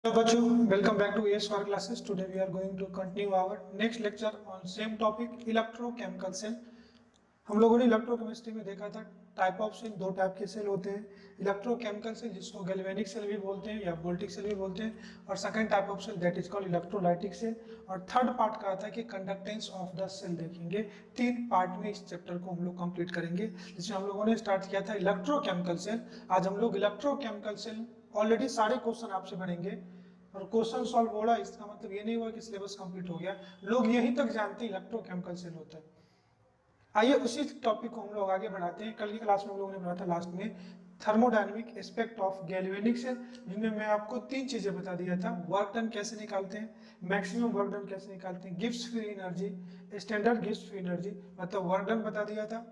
Hello बच्चों, welcome back to AS for classes. Today we are going to continue our next lecture on same topic electrochemical cell. हम लोगों ने electrochemistry में देखा था type of cell, दो type के सेल होते हैं, इलेक्ट्रोकेमिकल सेल जिसको गैल्वेनिक सेल भी बोलते हैं या वोल्टिक सेल भी बोलते हैं, और second type of cell that is called electrolytic cell. और थर्ड पार्ट का आता है कि कंडक्टेंस ऑफ द सेल देखेंगे। तीन पार्ट में इस चैप्टर को हम लोग कंप्लीट करेंगे, जिसमें हम लोगों ने स्टार्ट किया था इलेक्ट्रोकेमिकल सेल। आज हम लोग इलेक्ट्रोकेमिकल सेल ऑलरेडी सारे क्वेश्चन आपसे पढ़ेंगे, और क्वेश्चन सॉल्व हो रहा है इसका मतलब ये नहीं हुआ कि सिलेबस कंप्लीट हो गया। लोग यहीं तक जानते हैं इलेक्ट्रोकेमिकल सेल होता है। आइए उसी टॉपिक को हम लोग आगे बढ़ाते हैं। कल की क्लास में हम लोगों ने पढ़ा था लास्ट में thermodynamic aspect of galvanic cell, जिनमें मैं आपको तीन चीजें बता दिया था। वर्क डन कैसे निकालते हैं, मैक्सिमम वर्क डन कैसे निकालते हैं, Gibbs free energy, standard Gibbs free energy मतलब वर्क डन बता दिया था,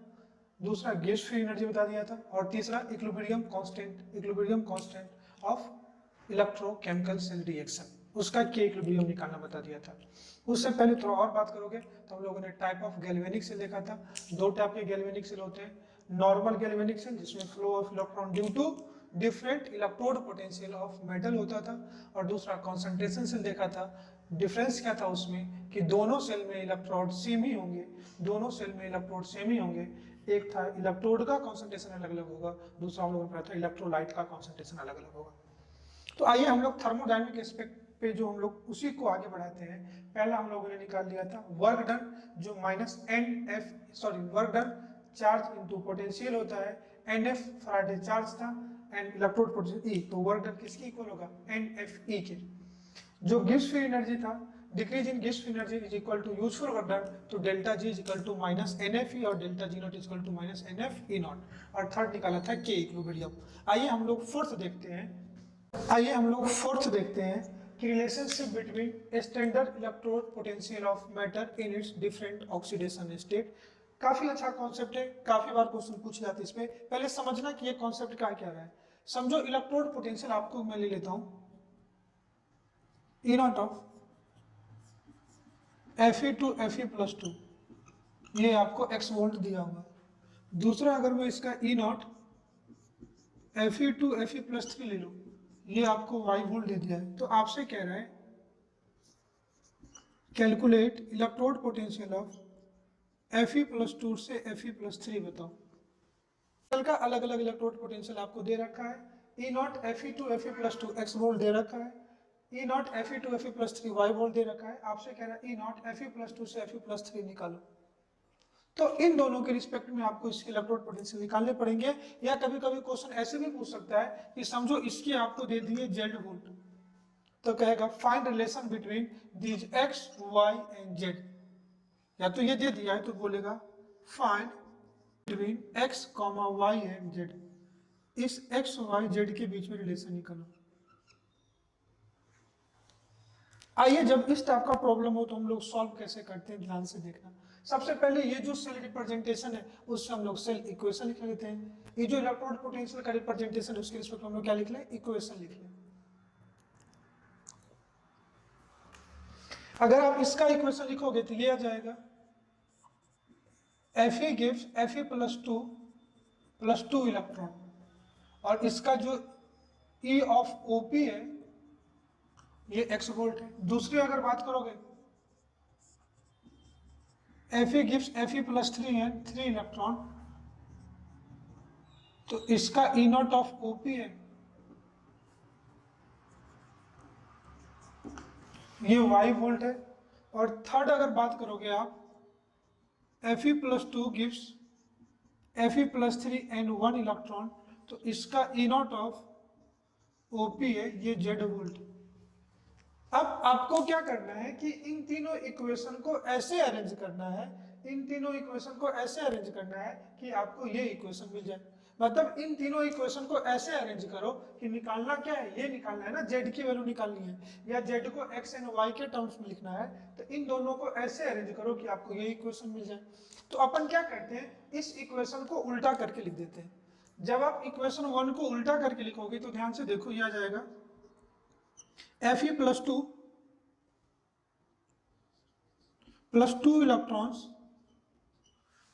दूसरा गिब्स फ्री एनर्जी बता दिया था, और तीसरा equilibrium constant of electrochemical cell reaction, उसका के इक्विलिब्रियम निकालना बता दिया था। उससे पहले थोड़ा और बात करोगे तो हम लोगों ने टाइप ऑफ गैल्वेनिक सेल देखा था। दो टाइप के गैल्वेनिक सेल होते हैं, नॉर्मल गैल्वेनिक सेल जिसमें flow of electron due to different electrode potential of metal होता था, और दूसरा कंसंट्रेशन सेल देखा था। डिफरेंस क्या था उसमें कि दोनों सेल में इलेक्ट्रोड सेम ही होंगे, दोनों सेल में इलेक्ट्रोड सेम ही होंगे। एक था इलेक्ट्रोड का कॉन्सेंट्रेशन अलग अलग होगा, दूसरा हम लोगों ने पढ़ा था इलेक्ट्रोलाइट का कॉन्सेंट्रेशन अलग अलग होगा। तो आइए हम लोग थर्मोडायनेमिक एस्पेक्ट पे जो हम लोग उसी को आगे बढ़ाते हैं। पहला हम लोगों ने निकाल लिया था वर्क डन, जो work done charge into potential होता है। NF फैराडे चार्ज था एंड इलेक्ट्रोड पोटेंशियल E, तो वर्क डन किसके इक्वल होगा, NFE के। जो गिब्स फ्री एनर्जी था, decrease in Gibbs free energy is equal to useful work done, तो delta G is equal to minus NFE और delta G not is equal to minus NFE not. और third निकाला था के equilibrium. आइए हम लोग फोर्थ देखते हैं कि relationship between standard electrode potential of matter in its different oxidation state. काफी अच्छा कॉन्सेप्ट है, काफी बार क्वेश्चन पूछे जाते हैं इस पे। पहले समझना कि ये कॉन्सेप्ट क्या रहा है। समझो इलेक्ट्रोड पोटेंशियल आपको मैं ले लेता हूं E not of Fe to Fe+2, ये आपको x वोल्ट दिया हुआ। दूसरा अगर मैं इसका E not Fe to Fe+3 ले लूं, ये आपको y वोल्ट दे दिया है। तो आपसे कह रहा है calculate electrode potential of Fe+2 से Fe+3 बताओ। सेल का अलग अलग इलेक्ट्रोड पोटेंशियल आपको दे रखा है। E not Fe to Fe+2 x volt दे रखा है, E not Fe to Fe+3 y volt दे रखा है। आपसे कह रहा है E नॉट Fe+2 से Fe+3 निकालो। तो इन दोनों के रिस्पेक्ट में आपको इसके इलेक्ट्रोड पोटेंशियल निकालने पड़ेंगे। या कभी कभी क्वेश्चन ऐसे भी पूछ सकता है कि समझो इसके आपको दे दिए Z वोल्ट, तो कहेगा find relation between these x, y and z। या तो ये दे दिया है तो बोलेगा find between x, y and z। इस x, y, z के बीच में रिलेशन निकालो। आइए जब इस टाइप का प्रॉब्लम हो तो हम लोग सॉल्व कैसे करते हैं, ध्यान से देखना। सबसे पहले ये जो सेल रिप्रेजेंटेशन है उससे हम लोग सेल इक्वेशन लिख लेते हैं। ये जो इलेक्ट्रोड पोटेंशियल का रिप्रेजेंटेशन है उसके रिस्पेक्ट में हम लोग क्या लिख लें, इक्वेशन लिख लें। अगर आप इसका इक्वेशन लिखोगे तो ये आ जाएगा Fe गिव्स Fe+2 इलेक्ट्रॉन, और इसका जो E ऑफ OP है ये x वोल्ट है। दूसरी अगर बात करोगे Fe गिव्स Fe+3 है 3 इलेक्ट्रॉन, तो इसका E नॉट ऑफ OP है ये y वोल्ट है। और थर्ड अगर बात करोगे आप Fe+2 gives Fe+3 and 1 electron, तो इसका E नॉट ऑफ OP है ये Z वोल्ट। अब आपको क्या करना है कि इन तीनों इक्वेशन को ऐसे अरेंज करना है, कि आपको ये इक्वेशन मिल जाए। मतलब इन तीनों इक्वेशन को ऐसे अरेंज करो कि निकालना क्या है, ये निकालना है ना, z की वैल्यू निकालनी है या z को x एंड y के टर्म्स में लिखना है। तो इन दोनों को ऐसे अरेंज करो कि आपको ये इक्वेशन मिल जाए। तो अपन क्या करते हैं, इस इक्वेशन को उल्टा करके लिख देते हैं। जब आप इक्वेशन 1 को उल्टा करके लिखोगे तो ध्यान से देखो, ये आ जाएगा Fe+2 +2 इलेक्ट्रॉन्स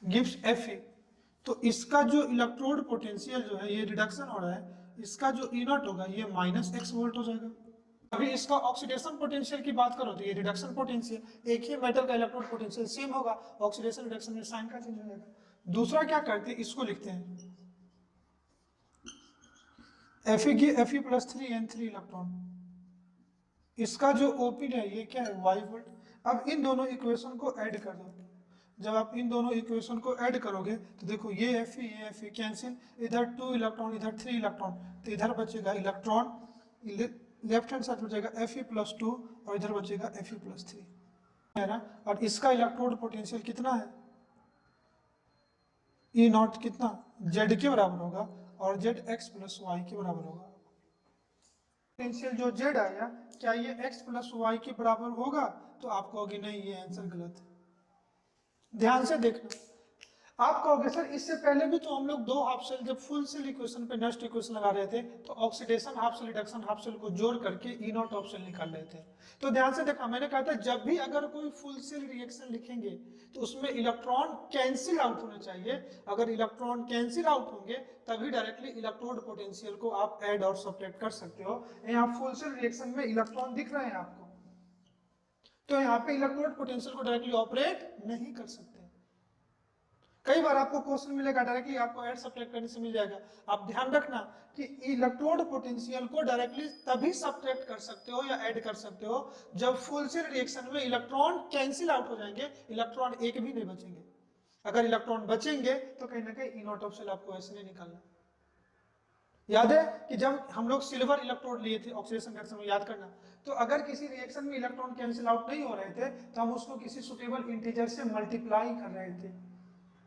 गिव्स Fe। तो इसका जो इलेक्ट्रोड पोटेंशियल जो है ये रिडक्शन हो रहा है, इसका जो E नॉट होगा ये -x वोल्ट हो जाएगा। अभी इसका ऑक्सीडेशन पोटेंशियल की बात करो तो ये रिडक्शन पोटेंशियल, एक ही मेटल का इलेक्ट्रोड पोटेंशियल सेम होगा, ऑक्सीडेशन रिडक्शन में साइन का चेंज हो जाएगा। दूसरा क्या करते हैं, इसको लिखते हैं Fe+3 इलेक्ट्रॉन, इसका जो ओपी है ये क्या है y वोल्ट। अब इन दोनों इक्वेशन को ऐड कर दो, जब आप इन दोनों इक्वेशन को ऐड करोगे तो देखो ये Fe कैंसिल, इधर 2 इलेक्ट्रॉन इधर 3 इलेक्ट्रॉन, तो इधर बचेगा इलेक्ट्रॉन, लेफ्ट हैंड साइड बचेगा Fe+2 और इधर बचेगा Fe+3 है ना। और इसका इलेक्ट्रोड पोटेंशियल कितना है, E नॉट कितना Z के बराबर होगा और Zx+y के बराबर होगा। पोटेंशियल जो Z आया क्या ये x+y के बराबर होगा, तो आप कहोगे नहीं ये आंसर गलत है। ध्यान से देखना, आप कहोगे सर इससे पहले भी तो हम लोग दो हाफ सेल जब फुल सेल इक्वेशन पे नेक्स्ट इक्वेशन लगा रहे थे तो oxidation half cell reduction half cell को जोड़ करके ई नॉट ऑफ सेल निकाल रहे थे। तो ध्यान से देखना, मैंने कहा था जब भी अगर कोई फुल सेल रिएक्शन लिखेंगे तो उसमें इलेक्ट्रॉन कैंसिल आउट होना चाहिए, अगर इलेक्ट्रॉन कैंसिल आउट होंगे तभी डायरेक्टली इलेक्ट्रोड पोटेंशियल को आप ऐड और सब्ट्रैक्ट कर सकते हो। यहाँ फुल सेल रिएक्शन में इलेक्ट्रॉन दिख रहे हैं आपको, तो यहाँ पे इलेक्ट्रोड पोटेंशियल को डायरेक्टली ऑपरेट नहीं कर सकते। कई बार आपको क्वेश्चन मिलेगा डायरेक्टली आपको ऐड सब्ट्रैक्ट करने से मिल जाएगा। आप ध्यान रखना कि इलेक्ट्रोड पोटेंशियल को डायरेक्टली तभी सब्ट्रैक्ट कर सकते हो या ऐड कर सकते हो जब फुल सेल रिएक्शन में इलेक्ट्रॉन कैंसिल आउट हो जाएंगे, इलेक्ट्रॉन एक भी नहीं बचेंगे। अगर इलेक्ट्रॉन बचेंगे तो कहीं ना कहीं ई नॉट ऑफ सेल आपको ऐसे नहीं निकालना। याद है कि जब हम लोग सिल्वर इलेक्ट्रोड लिए थे ऑक्सीडेशन रिएक्शन में, याद करना, तो अगर किसी रिएक्शन में इलेक्ट्रॉन कैंसिल आउट नहीं हो रहे थे तो हम उसको किसी सुटेबल इंटीजर से मल्टीप्लाई कर रहे थे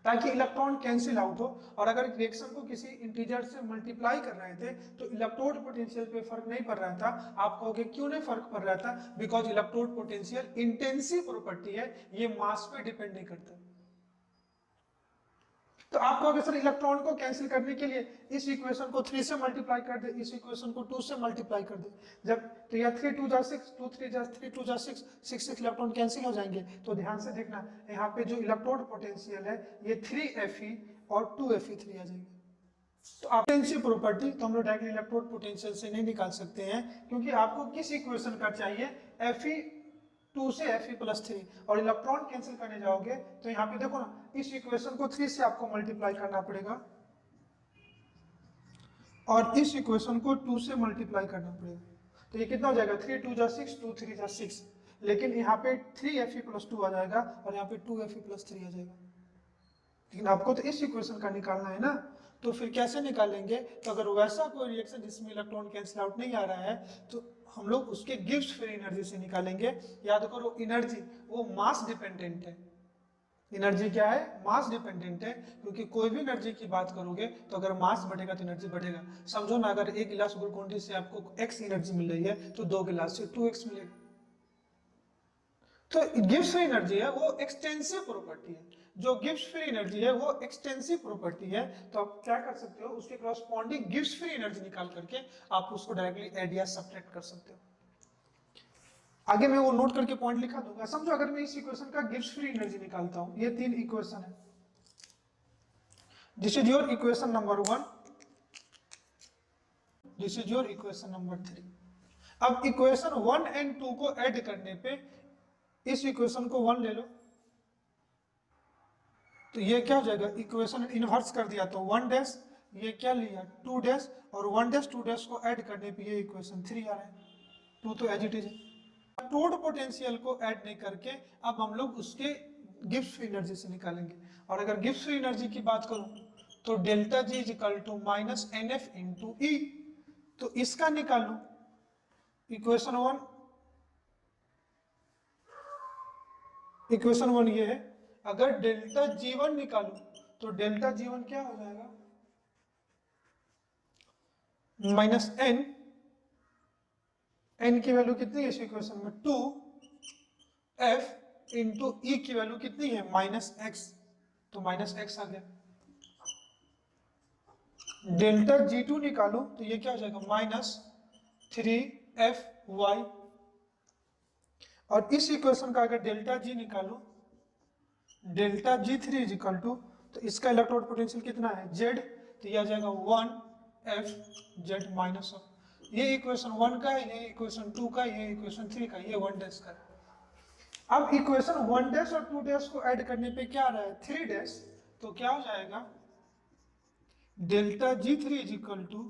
ताकि इलेक्ट्रॉन कैंसिल आउट हो। और अगर रिएक्शन को किसी इंटीजर से मल्टीप्लाई कर रहे थे तो इलेक्ट्रोड पोटेंशियल पे फर्क नहीं पड़ रहा था। आप कहोगे क्यों नहीं फर्क पड़ रहा था, because electrode potential intensive property है, ये मास पे डिपेंड नहीं करता। तो आप कहोगे सर इलेक्ट्रॉन को कैंसिल करने के लिए इस इक्वेशन को 3 से मल्टीप्लाई कर दे, इस इक्वेशन को 2 से मल्टीप्लाई कर दे, जब तो या 3 2 जा 6 2 3 जा 3 2 जा 6 6 इलेक्ट्रॉन कैंसिल हो जाएंगे। तो ध्यान से देखना यहाँ पे जो इलेक्ट्रोड पोटेंशियल है ये 3Fe और 2Fe3 आ जाएंगे। तो आप इंटेंसिव प्रॉपर्टी तो हम लोग डायरेक्टली इलेक्ट्रोड पोटेंशियल से नहीं निकाल सकते हैं, क्योंकि आपको किस इक्वेशन का चाहिए, Fe2 से Fe+3, और इलेक्ट्रॉन कैंसिल करने जाओगे तो यहाँ पे देखो ना इस इक्वेशन को 3 से आपको मल्टीप्लाई करना पड़ेगा और इस इक्वेशन को 2 से मल्टीप्लाई करना पड़ेगा। तो ये कितना हो जाएगा, 3 2 जा 6 2 3 जा 6, लेकिन यहाँ पे 3Fe+2 आ जाएगा और यहाँ पे 2Fe+3 आ जाएगा। लेकिन आपको तो इस इक्वेशन का निकालना है ना, तो फिर कैसे निकालेंगे, तो अगर वैसा कोई रिएक्शन जिसमें इलेक्ट्रॉन कैंसिल आउट नहीं आ रहा है तो हम लोग उसके गिब्स फ्री एनर्जी से निकालेंगे। याद करो एनर्जी वो मास डिपेंडेंट है, एनर्जी क्या है, मास डिपेंडेंट है, क्योंकि कोई भी एनर्जी की बात करोगे तो अगर मास बढ़ेगा तो एनर्जी बढ़ेगा। समझो ना अगर एक गिलास ग्लूकोन डी से आपको x एनर्जी मिल रही है तो 2 गिलास से 2x मिलेगा। तो गिब्स फ्री एनर्जी है वो एक्सटेंसिव प्रॉपर्टी है, जो गिब्स फ्री एनर्जी है वो एक्सटेंसिव प्रॉपर्टी है। तो आप क्या कर सकते हो, उसके कॉरस्पॉन्डिंग गिब्स फ्री एनर्जी निकाल करके आप उसको डायरेक्टली ऐड या सब्ट्रैक्ट कर सकते हो। आगे मैं वो नोट करके पॉइंट लिखा दूंगा। समझो अगर मैं इस इक्वेशन का गिब्स फ्री एनर्जी निकालता हूं, ये 3 इक्वेशन है, this is your equation number 1, this is your equation number 3। अब इक्वेशन 1 एंड 2 को ऐड करने पे इस इक्वेशन को 1 ले लो तो ये क्या हो जाएगा, इक्वेशन इनवर्स कर दिया तो 1 डैश, ये क्या लिया 2 डैश, और 1 डैश 2 डैश को ऐड करने पे ये इक्वेशन 3 आ रहा है। 2 तो एज इट इज है। इलेक्ट्रोड पोटेंशियल को ऐड नहीं करके अब हम लोग उसके गिब्स फ्री एनर्जी से निकालेंगे। और अगर गिब्स फ्री एनर्जी की बात करूं तो delta G is equal to minus NF into E, तो इसका निकालू इक्वेशन 1, इक्वेशन 1 ये है, अगर डेल्टा G1 निकालू तो डेल्टा G1 क्या हो जाएगा, माइनस n, n की वैल्यू कितनी है इस इक्वेशन में 2, f इंटू ई की वैल्यू कितनी है माइनस x, तो माइनस x आ गया। डेल्टा G2 निकालू तो ये क्या हो जाएगा माइनस 3FY, और इस इक्वेशन का अगर डेल्टा G निकालू delta G3 is equal to, तो इसका इलेक्ट्रोड पोटेंशियल कितना है Z, तो यह आ जाएगा 1FZ माइनस ऑफ, ये इक्वेशन 1 का है, ये इक्वेशन 2 का, ये इक्वेशन 3 का, ये 1 डैश का। अब इक्वेशन 1 डैश और 2 डैश को ऐड करने पे क्या आ रहा है 3 डैश, तो क्या हो जाएगा delta G3 is equal to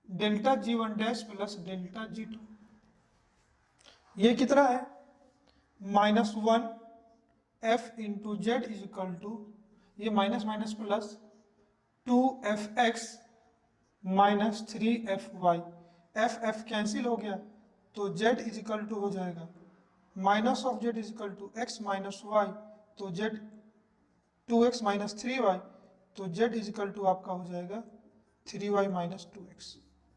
delta G1 dash plus delta G2। ये कितना है -1 F into z is equal to, ये minus minus plus 2Fx minus 3Fy। F cancel हो गया तो z इज इक्वल टू हो जाएगा minus of z is equal to x minus y, तो z 2x माइनस 3y, तो z is equal to आपका हो जाएगा 3y माइनस 2x।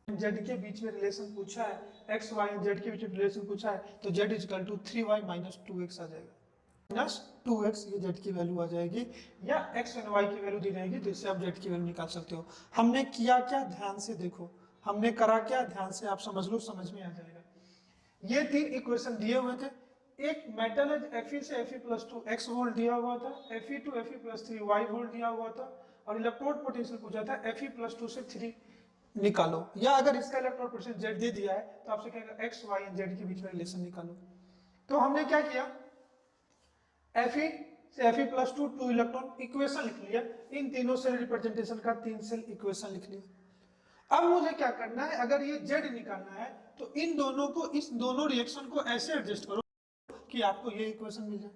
z के बीच में रिलेशन पूछा है, x y z के बीच में रिलेशन पूछा है, तो z is equal to 3y minus 2x आ जाएगा। माइनस 2x ये z की वैल्यू आ जाएगी, या x और y की वैल्यू दी जाएगी, जिससे आप z की वैल्यू निकाल सकते हो। हमने किया क्या ध्यान से देखो, हमने करा क्या ध्यान से आप समझ लो, समझ में आ जाएगा। ये 3 इक्वेशन दिए हुए थे, एक मेटल है Fe से Fe+2 x वोल्ट दिया हुआ था, Fe to Fe+3 y volt दिया हुआ था, और इलेक्ट्रोड पोटेंशियल पूछा था Fe+2 से 3 निकालो, या अगर इसका इलेक्ट्रोड पोटेंशियल z दे दिया है तो आपसे कहेगा x y एंड z के बीच में रिलेशन निकालो। तो हमने क्या किया, Fe से Fe+2 2 इलेक्ट्रॉन इक्वेशन लिख लिया, इन तीनों सेल रिप्रेजेंटेशन का 3 सेल इक्वेशन लिख लिया। अब मुझे क्या करना है, अगर ये z निकालना है तो इन दोनों को, इस दोनों रिएक्शन को ऐसे एडजस्ट करो कि आपको ये इक्वेशन मिल जाए।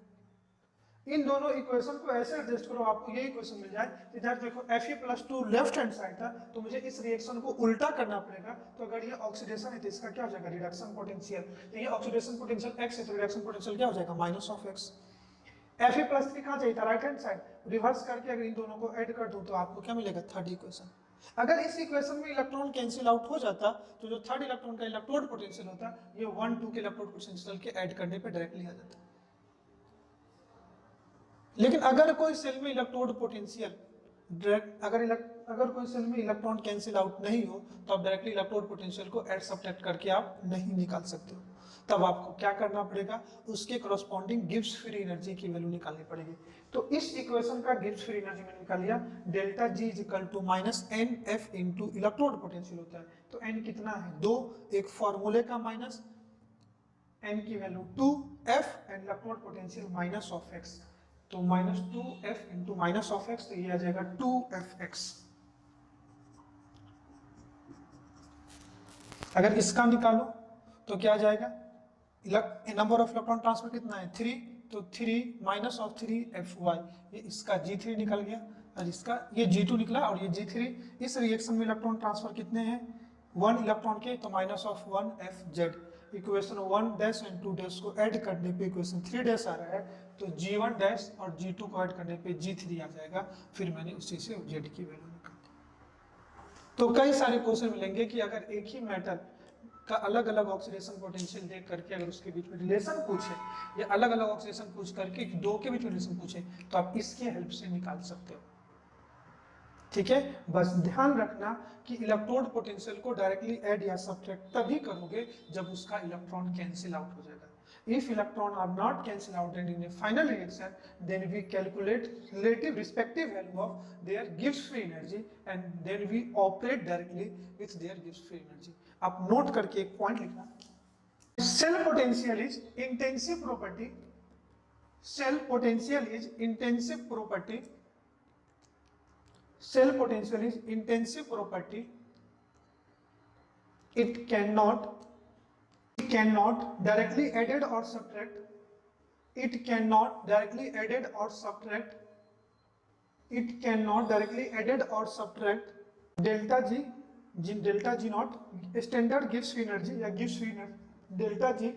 इन दोनों इक्वेशन को ऐसे एडजस्ट करो आपको ये इक्वेशन मिल जाए। इधर देखो Fe+2 लेफ्ट हैंड साइड था, तो मुझे इस रिएक्शन को उल्टा करना पड़ेगा। तो अगर ये ऑक्सीडेशन है तो इसका क्या हो जाएगा रिडक्शन पोटेंशियल, तो ये ऑक्सीडेशन पोटेंशियल x है, तो रिडक्शन पोटेंशियल क्या हो जाएगा माइनस ऑफ x। Fe+3 कहाँ चाहिए था राइट हैंड साइड, रिवर्स करके अगर इन दोनों को ऐड कर दूं तो आपको क्या मिलेगा थर्ड इक्वेशन। अगर इस इक्वेशन में इलेक्ट्रॉन कैंसिल आउट हो जाता तो जो थर्ड इलेक्ट्रॉन का इलेक्ट्रोड पोटेंशियल होता ये 1 2 के इलेक्ट्रोड पोटेंशियल के ऐड करने पे डायरेक्टली आ जाता। लेकिन अगर कोई सेल में इलेक्ट्रोड पोटेंशियल अगर कोई सेल में इलेक्ट्रॉन कैंसिल आउट नहीं हो तो आप डायरेक्टली इलेक्ट्रोड पोटेंशियल को ऐड सब्ट्रैक्ट करके आप नहीं निकाल सकते हो। तब आपको क्या करना पड़ेगा, उसके करस्पॉन्डिंग गिब्स फ्री एनर्जी की वैल्यू निकालनी पड़ेगी। तो इस इक्वेशन का गिब्स फ्री एनर्जी मैंने निकाल लिया, delta G is equal to minus N F into electrode potential होता है, तो एन कितना है 2, एक फॉर्मूले का माइनस, एन की value 2 F and electrode potential minus of x, तो minus 2f into minus of x, तो ये आ जाएगा 2fx। अगर इसका निकालो तो क्या आ जाएगा, नंबर ऑफ इलेक्ट्रॉन ट्रांसफर कितना है 3, तो 3 माइनस ऑफ 3fy, ये इसका G3 निकल गया और इसका ये G2 निकला और ये G3। इस रिएक्शन में इलेक्ट्रॉन ट्रांसफर कितने हैं 1 इलेक्ट्रॉन के, तो minus of 1fz। Equation 1 dash and 2 dash को ऐड करने पे इक्वेशन 3 डैश आ रहा है, तो G1 डैश और G2 को ऐड करने पे G3 आ जाएगा। फिर मैंने उसी से Z की वैल्यू निकाली। तो कई सारे क्वेश्चन मिलेंगे कि अगर एक ही मेटल का अलग अलग ऑक्सीडेशन पोटेंशियल देख करके अगर उसके बीच में रिलेशन पूछे, या अलग अलग ऑक्सीडेशन पूछ करके दो के बीच में रिलेशन पूछे, तो आप इसके हेल्प से निकाल सकते हो। ठीक है, बस ध्यान रखना कि इलेक्ट्रोड पोटेंशियल को डायरेक्टली ऐड या सब्ट्रैक्ट तभी करोगे जब उसका इलेक्ट्रॉन कैंसिल आउट हो जाएगा। If electron are not cancelled out and in a final reaction, then we calculate relative respective value of their Gibbs free energy and then we operate directly with their Gibbs free energy. आप note करके एक point लिखना, cell potential is intensive property. Cell potential is intensive property. Cell potential is intensive property. It cannot directly added or subtract. It cannot directly added or subtract. It cannot directly added or subtract delta G naught standard Gibbs free energy या Gibbs free energy delta G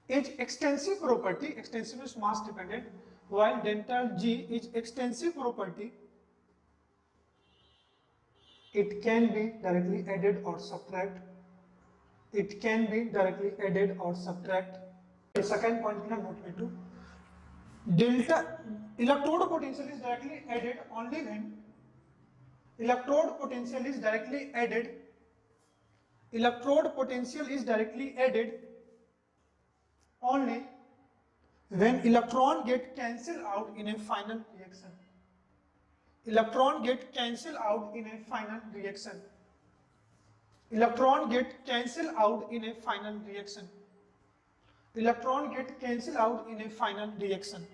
is extensive property. Extensive is mass dependent, while delta G is extensive property. It can be directly added or subtract. It can be directly added or subtract. The second point na note me to delta electrode potential is directly added only when electrode potential is directly added. Electrode potential is directly added only when electron get cancelled out in a final reaction. Electron get cancelled out in a final reaction. Electron get cancel out in a final reaction, electron get cancel out in a final reaction.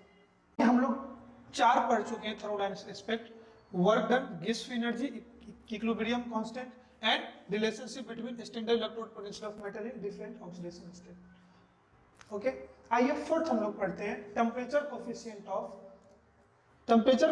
हम लोग 4 पढ़ चुके हैं thermodynamics aspect, work done, Gibbs free energy, equilibrium constant and relationship between standard electrode potential of metal in different oxidation state. Okay, आइए fourth हम लोग पढ़ते हैं temperature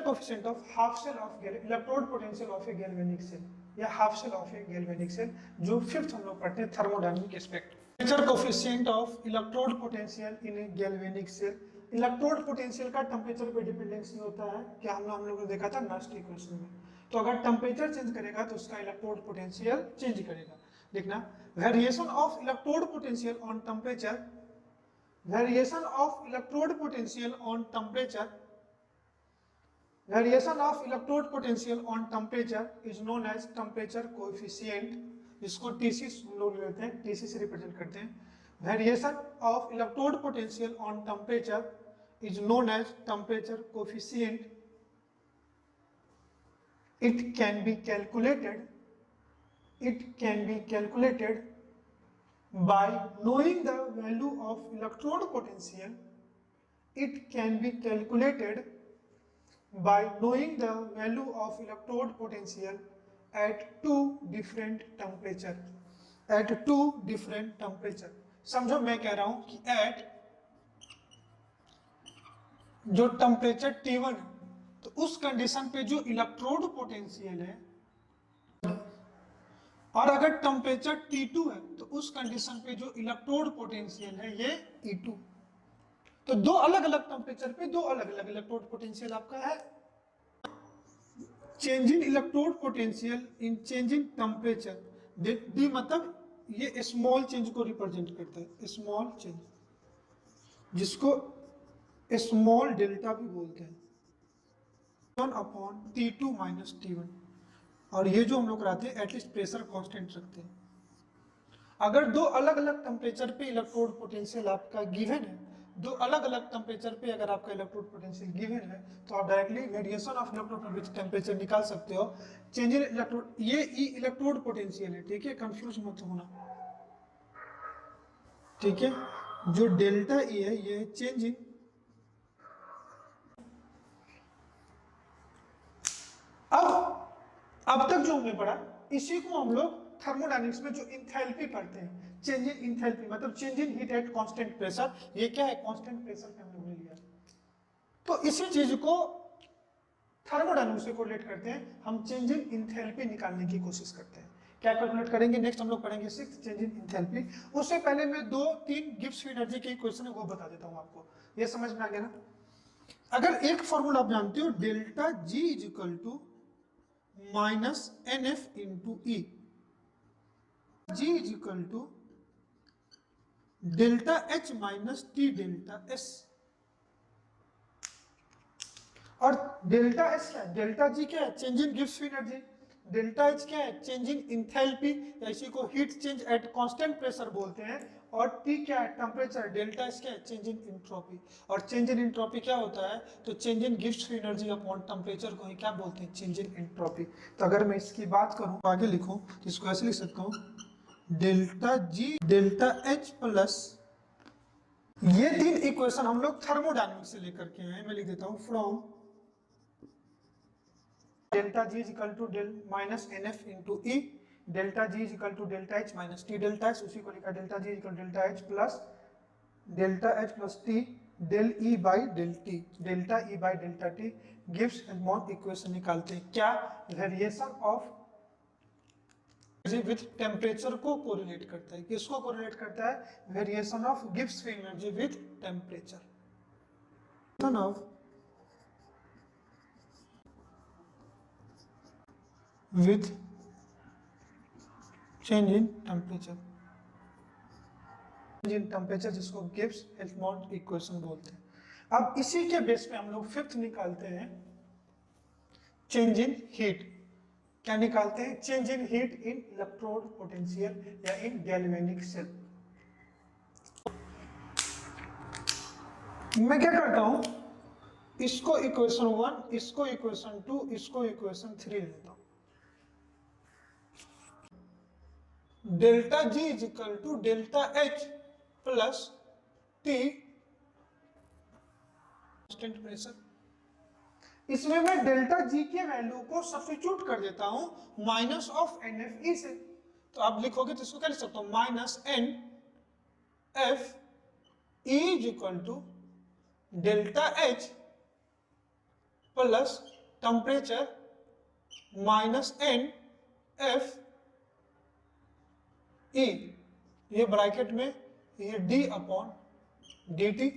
coefficient of half shell of electrode potential of a galvanic cell या half shell of a galvanic cell, जो fifth हम लोग पढ़ते हैं thermodynamic aspect. Temperature coefficient of electrode potential in a galvanic cell, electrode potential का temperature पे dependence नहीं होता है, क्या हम लोग ने देखा था नास्ट इक्वेशन में। तो अगर टेम्परेचर चेंज करेगा तो उसका इलेक्ट्रोड पोटेंशियल चेंज करेगा। देखना, variation of electrode potential on temperature, variation of electrode potential on temperature, variation of electrode potential on temperature is known as temperature coefficient, जिसको टीसी लोग लेते हैं, टीसी से रिप्रेजेंट करते हैं। Variation of electrode potential on temperature is known as temperature coefficient. It can be calculated by knowing the value of electrode potential. It can be calculated by knowing the value of electrode potential at two different temperature. समझो मैं कह रहा हूं कि eight जो temperature T1 है तो उस कंडीशन पे जो इलेक्ट्रोड पोटेंशियल है, और अगर टेम्परेचर T2 है तो उस कंडीशन पे जो इलेक्ट्रोड पोटेंशियल है ये E2। तो दो अलग अलग टेम्परेचर पे दो अलग अलग इलेक्ट्रोड पोटेंशियल आपका है। Change in electrode potential in change in temperature, D मतलब ये स्मॉल चेंज को रिप्रेजेंट करता है, स्मॉल चेंज, जिसको स्मॉल डेल्टा भी बोलते हैं, 1/T2 माइनस T1। और ये जो हम लोग कराते हैं एटलीस्ट प्रेशर कांस्टेंट रखते हैं। अगर दो अलग अलग टेम्परेचर पे इलेक्ट्रोड पोटेंशियल आपका गिवन है, दो अलग अलग टेम्परेचर पे अगर आपका इलेक्ट्रोड पोटेंशियल गिवन है तो आप directly variation of electrode temperature निकाल सकते हो। चेंज इन इलेक्ट्रोड, ये इलेक्ट्रोड पोटेंशियल है, ठीक है, कंफ्यूज मत होना, ठीक है। जो डेल्टा ई है ये चेंज इन, अब तक जो हमने पढ़ा इसी को हम लोग थर्मोडायनामिक्स में जो इंथैल्पी पढ़ते हैं, चेंज इन इंथैल्पी मतलब change in heat at constant pressure. ये क्या है, कांस्टेंट प्रेशर पे हम लोग ने लिया। तो इसी चीज को थर्मोडायनामिक्स से कोरिलेट करते हैं, हम चेंज इन इंथैल्पी निकालने की कोशिश करते हैं। क्या कैलकुलेट करेंगे, नेक्स्ट हम लोग पढ़ेंगे सिक्स्थ चेंज इन इंथैल्पी। उससे पहले मैं 2-3 गिब्स फ्री एनर्जी के इक्वेशन है वो बता देता हूं आपको, ये समझ में आ गया ना। अगर एक फॉर्मूला आप जानते हो, delta G is equal to minus NF into e, G is equal to delta H minus T delta S। और डेल्टा S क्या है, डेल्टा G क्या है, change in Gibbs free energy, delta H क्या है, चेंज इन इंथैल्पी, इसी को heat change at constant pressure बोलते हैं। और T क्या है, टेम्परेचर, डेल्टा S क्या है, चेंज इन एंट्रोपी। और चेंज इन एंट्रोपी क्या होता है, तो change in Gibbs free energy upon temperature को ही क्या बोलते हैं, चेंज इन एंट्रोपी। तो अगर मैं इसकी बात करूं, आगे लिखूं तो इसको ऐसे लिख सकता हूं, delta G delta H plus, ये 3 इक्वेशन हम लोग थर्मोडायनामिक्स से लेकर के आए। मैं लिख देता हूं, from delta G is equal to del minus NF into E, delta G is equal to delta H minus T delta S, उसी को लिखा delta G is equal delta H plus T del E by del T, delta E by delta T gives एनमॉन equation निकालते हैं। क्या, variation of with temperature को correlate करता है। किसको कोरिलेट करता है, variation of Gibbs free energy with temperature of with change in temperature, change in temperature जिसको गिब्स एल्मोंट इक्वेशन बोलते हैं। अब इसी के बेस पे हम लोग फिफ्थ निकालते हैं, चेंज इन हीट। क्या निकालते हैं, change in heat in electrode potential या इन गैल्वेनिक सेल। मैं क्या करता हूं, इसको इक्वेशन 1, इसको इक्वेशन 2, इसको इक्वेशन 3 लेता हूं। Delta G is equal to delta H plus T constant pressure. इसमें मैं डेल्टा जी के वैल्यू को सब्स्टिट्यूट कर देता हूं minus of N F E से। तो आप लिखोगे तो इसको क्या लिख सकता हूं, minus N F E is equal to delta H plus temperature minus N F E, ये ब्रैकेट में ये डी अपॉन डी टी,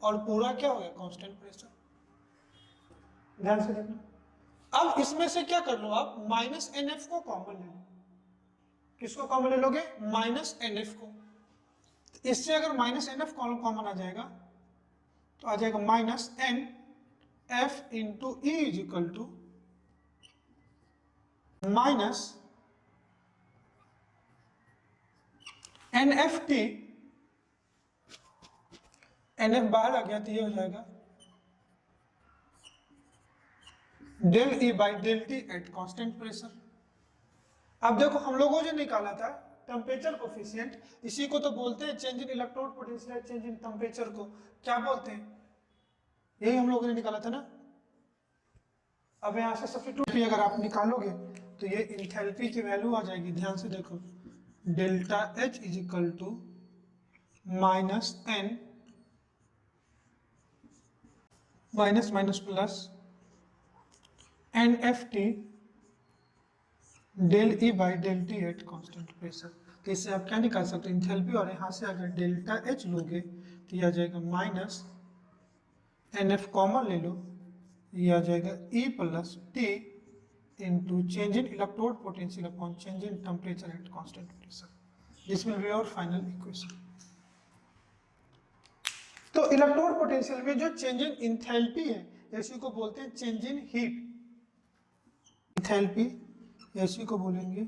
और पूरा क्या हो गया, कांस्टेंट प्रेशर। ध्यान से देखना। अब इसमें से क्या कर लो आप, माइनस एन एफ को कॉमन ले लो। किसको कॉमन ले लोगे, माइनस एन एफ को। इससे अगर माइनस एन एफ कॉमन आ जाएगा तो आ जाएगा minus N F into E is equal to minus N F T, N F बाहर आ गया तो ये हो जाएगा del E by del T at constant pressure. अब देखो हम लोगों ने जो निकाला था टेम्परेचर कोफिशिएंट, इसी को तो बोलते हैं change in electrode potential, change in temperature को क्या बोलते हैं, यही हम लोगों ने निकाला था ना। अब यहां से सब्स्टिट्यूट भी अगर आप निकालोगे तो ये इंथैल्पी की वैल्यू आ जाएगी। ध्यान से देखो, delta H is equal to minus N minus minus plus N F T del E by del T at constant pressure. तो इससे आप क्या निकाल सकते हैं, इंथैल्पी, और यहाँ से अगर डेल्टा एच लोगे तो यह आ जाएगा माइनस एन एफ कॉमन ले लो, ये आ जाएगा E plus T into change in electrode potential upon change in temperature at constant pressure. This will be our final equation. तो इलेक्ट्रोड पोटेंशियल में जो चेंज इन इंथैल्पी है इसी को बोलते हैं चेंज इन हीट। इंथैल्पी इसी को बोलेंगे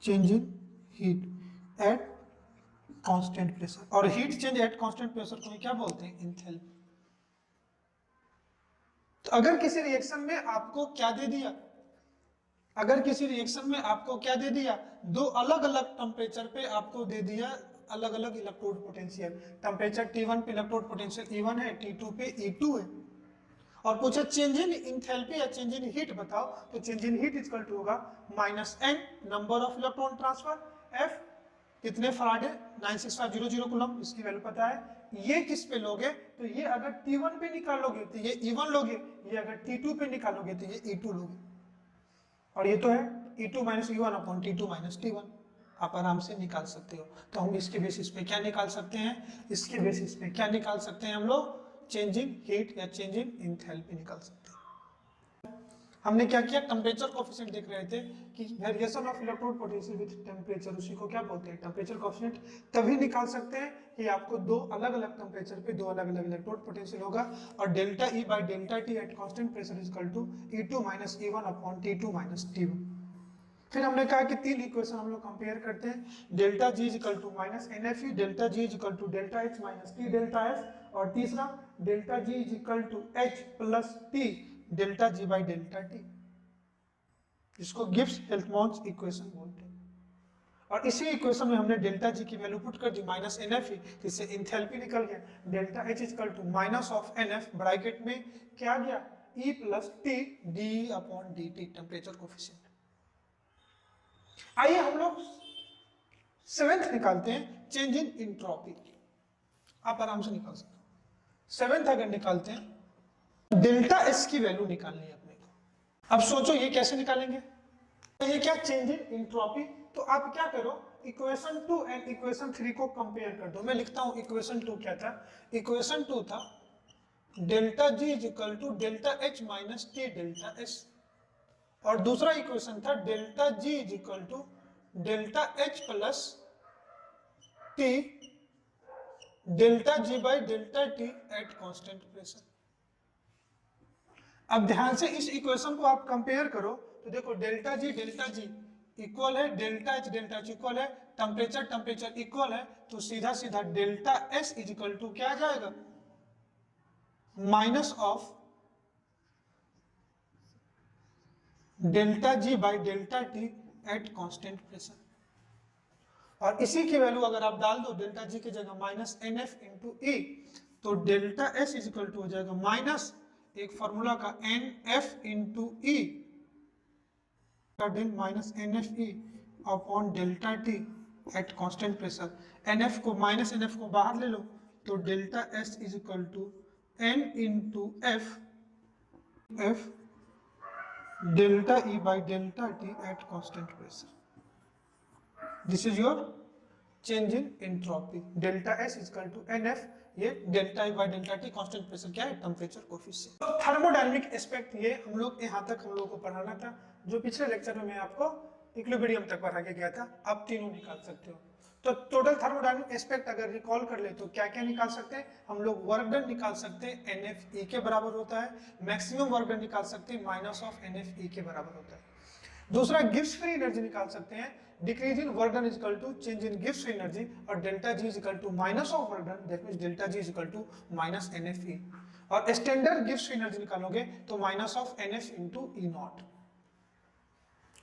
change in heat at constant pressure, और heat change at constant pressure को क्या बोलते हैं, इंथैल्पी। तो अगर किसी रिएक्शन में आपको क्या दे दिया, अगर किसी रिएक्शन में आपको क्या दे दिया, दो अलग अलग टेम्परेचर पे आपको दे दिया अलग अलग इलेक्ट्रोड पोटेंशियल। टेम्परेचर T1 पे इलेक्ट्रोड पोटेंशियल E1 है, T2 पे E2 है, और पूछा चेंज इन इंथैल्पी या चेंज इन हीट बताओ, तो change in heat equal to होगा minus n number of electron transfer, F कितने फराडे 96500 कूलम, इसकी वैल्यू पता है। ये किस पे लोगे, तो ये अगर T1 पे निकालोगे तो ये E1 लोगे, ये अगर T2 पे निकालोगे तो ये E2 लोगे, और ये तो है E2 minus E1 upon T2 minus T1, आप आराम से निकाल सकते हो। तो हम इसके बेसिस पे क्या निकाल सकते हैं, इसके बेसिस पे क्या निकाल सकते हैं हम लोग, चेंज इन हीट या चेंज इन इंथैल्पी निकाल सकते हैं। हमने क्या किया, टेम्परेचर कोएफिशिएंट देख रहे थे कि variation of electrode potential with temperature, उसी को क्या बोलते हैं, टेम्परेचर कोएफिशिएंट। तभी निकाल सकते हैं कि आपको दो अलग अलग टेम्परेचर पे दो अलग अलग इलेक्ट्रोड पोटेंशियल होगा, और delta E by delta T at constant pressure is equal to E2 minus E1 upon T2 minus T1। फिर हमने कहा कि तीन इक्वेशन हम लोग कंपेयर करते हैं, delta G is equal to minus N F E, delta G is equal to delta H minus T delta S, और तीसरा delta G is equal to H plus T delta G by delta T, जिसको Gibbs Helmholtz equation बोलते हैं। और इसी equation में हमने delta G की वैल्यू पुट कर दी माइनस एन एफ ई, जिससे इंथैल्पी निकल गया, delta H is equal to minus of N F bracket में क्या गया, E plus T D upon D T temperature coefficient. आइए हम लोग सेवेंथ निकालते हैं, चेंज इन एंट्रोपी। आप आराम से निकाल सकते हो। सेवेंथ अगर निकालते हैं, डेल्टा एस की वैल्यू निकालनी है अपने को। अब सोचो ये कैसे निकालेंगे, तो ये क्या, चेंज इन एंट्रोपी। तो आप क्या करो, इक्वेशन 2 एंड इक्वेशन 3 को कंपेयर कर दो। मैं लिखता हूं इक्वेशन 2 क्या था, इक्वेशन 2 था delta G is equal to delta H minus T delta S, और दूसरा इक्वेशन था delta G is equal to delta H plus T delta G by delta T at constant pressure. अब ध्यान से इस इक्वेशन को आप कंपेयर करो तो देखो डेल्टा जी इक्वल है डेल्टा एच इक्वल है, टेम्परेचर इक्वल है, तो सीधा सीधा delta S is equal to क्या आ जाएगा, minus of delta G by delta T at constant pressure. और इसी की वैल्यू अगर आप डाल दो डेल्टा जी की जगह minus N F into E, तो delta S is equal to हो जाएगा माइनस एक फॉर्मूला का N F into E del minus N F E upon delta T at constant pressure. N F को minus N F को बाहर ले लो तो delta S is equal to N into F F delta E by delta T at constant pressure. This is your change in entropy. Delta S is equal to n F, ये delta E by delta T constant pressure क्या है, temperature coefficient. तो thermodynamic aspect ये हम लोग यहाँ तक हम लोग को पढ़ाना था, जो पिछले लेक्चर में मैं आपको इक्विलिब्रियम तक पढ़ा के गया था। आप तीनों निकाल सकते हो। तो टोटल थर्मोडायनामिक एस्पेक्ट अगर रिकॉल कर ले तो क्या क्या निकाल सकते हैं हम लोग? वर्क डन निकाल सकते हैं, एन एफ ई के बराबर होता है। मैक्सिमम वर्क डन निकाल सकते हैं, minus of N F E के बराबर होता है। दूसरा गिब्स फ्री एनर्जी निकाल सकते हैं, decrease in work done is equal to change in Gibbs free energy, और delta G is equal to minus of work done, that means delta G is equal to minus N F E. और standard Gibbs free energy निकालोगे तो minus of N F into E not.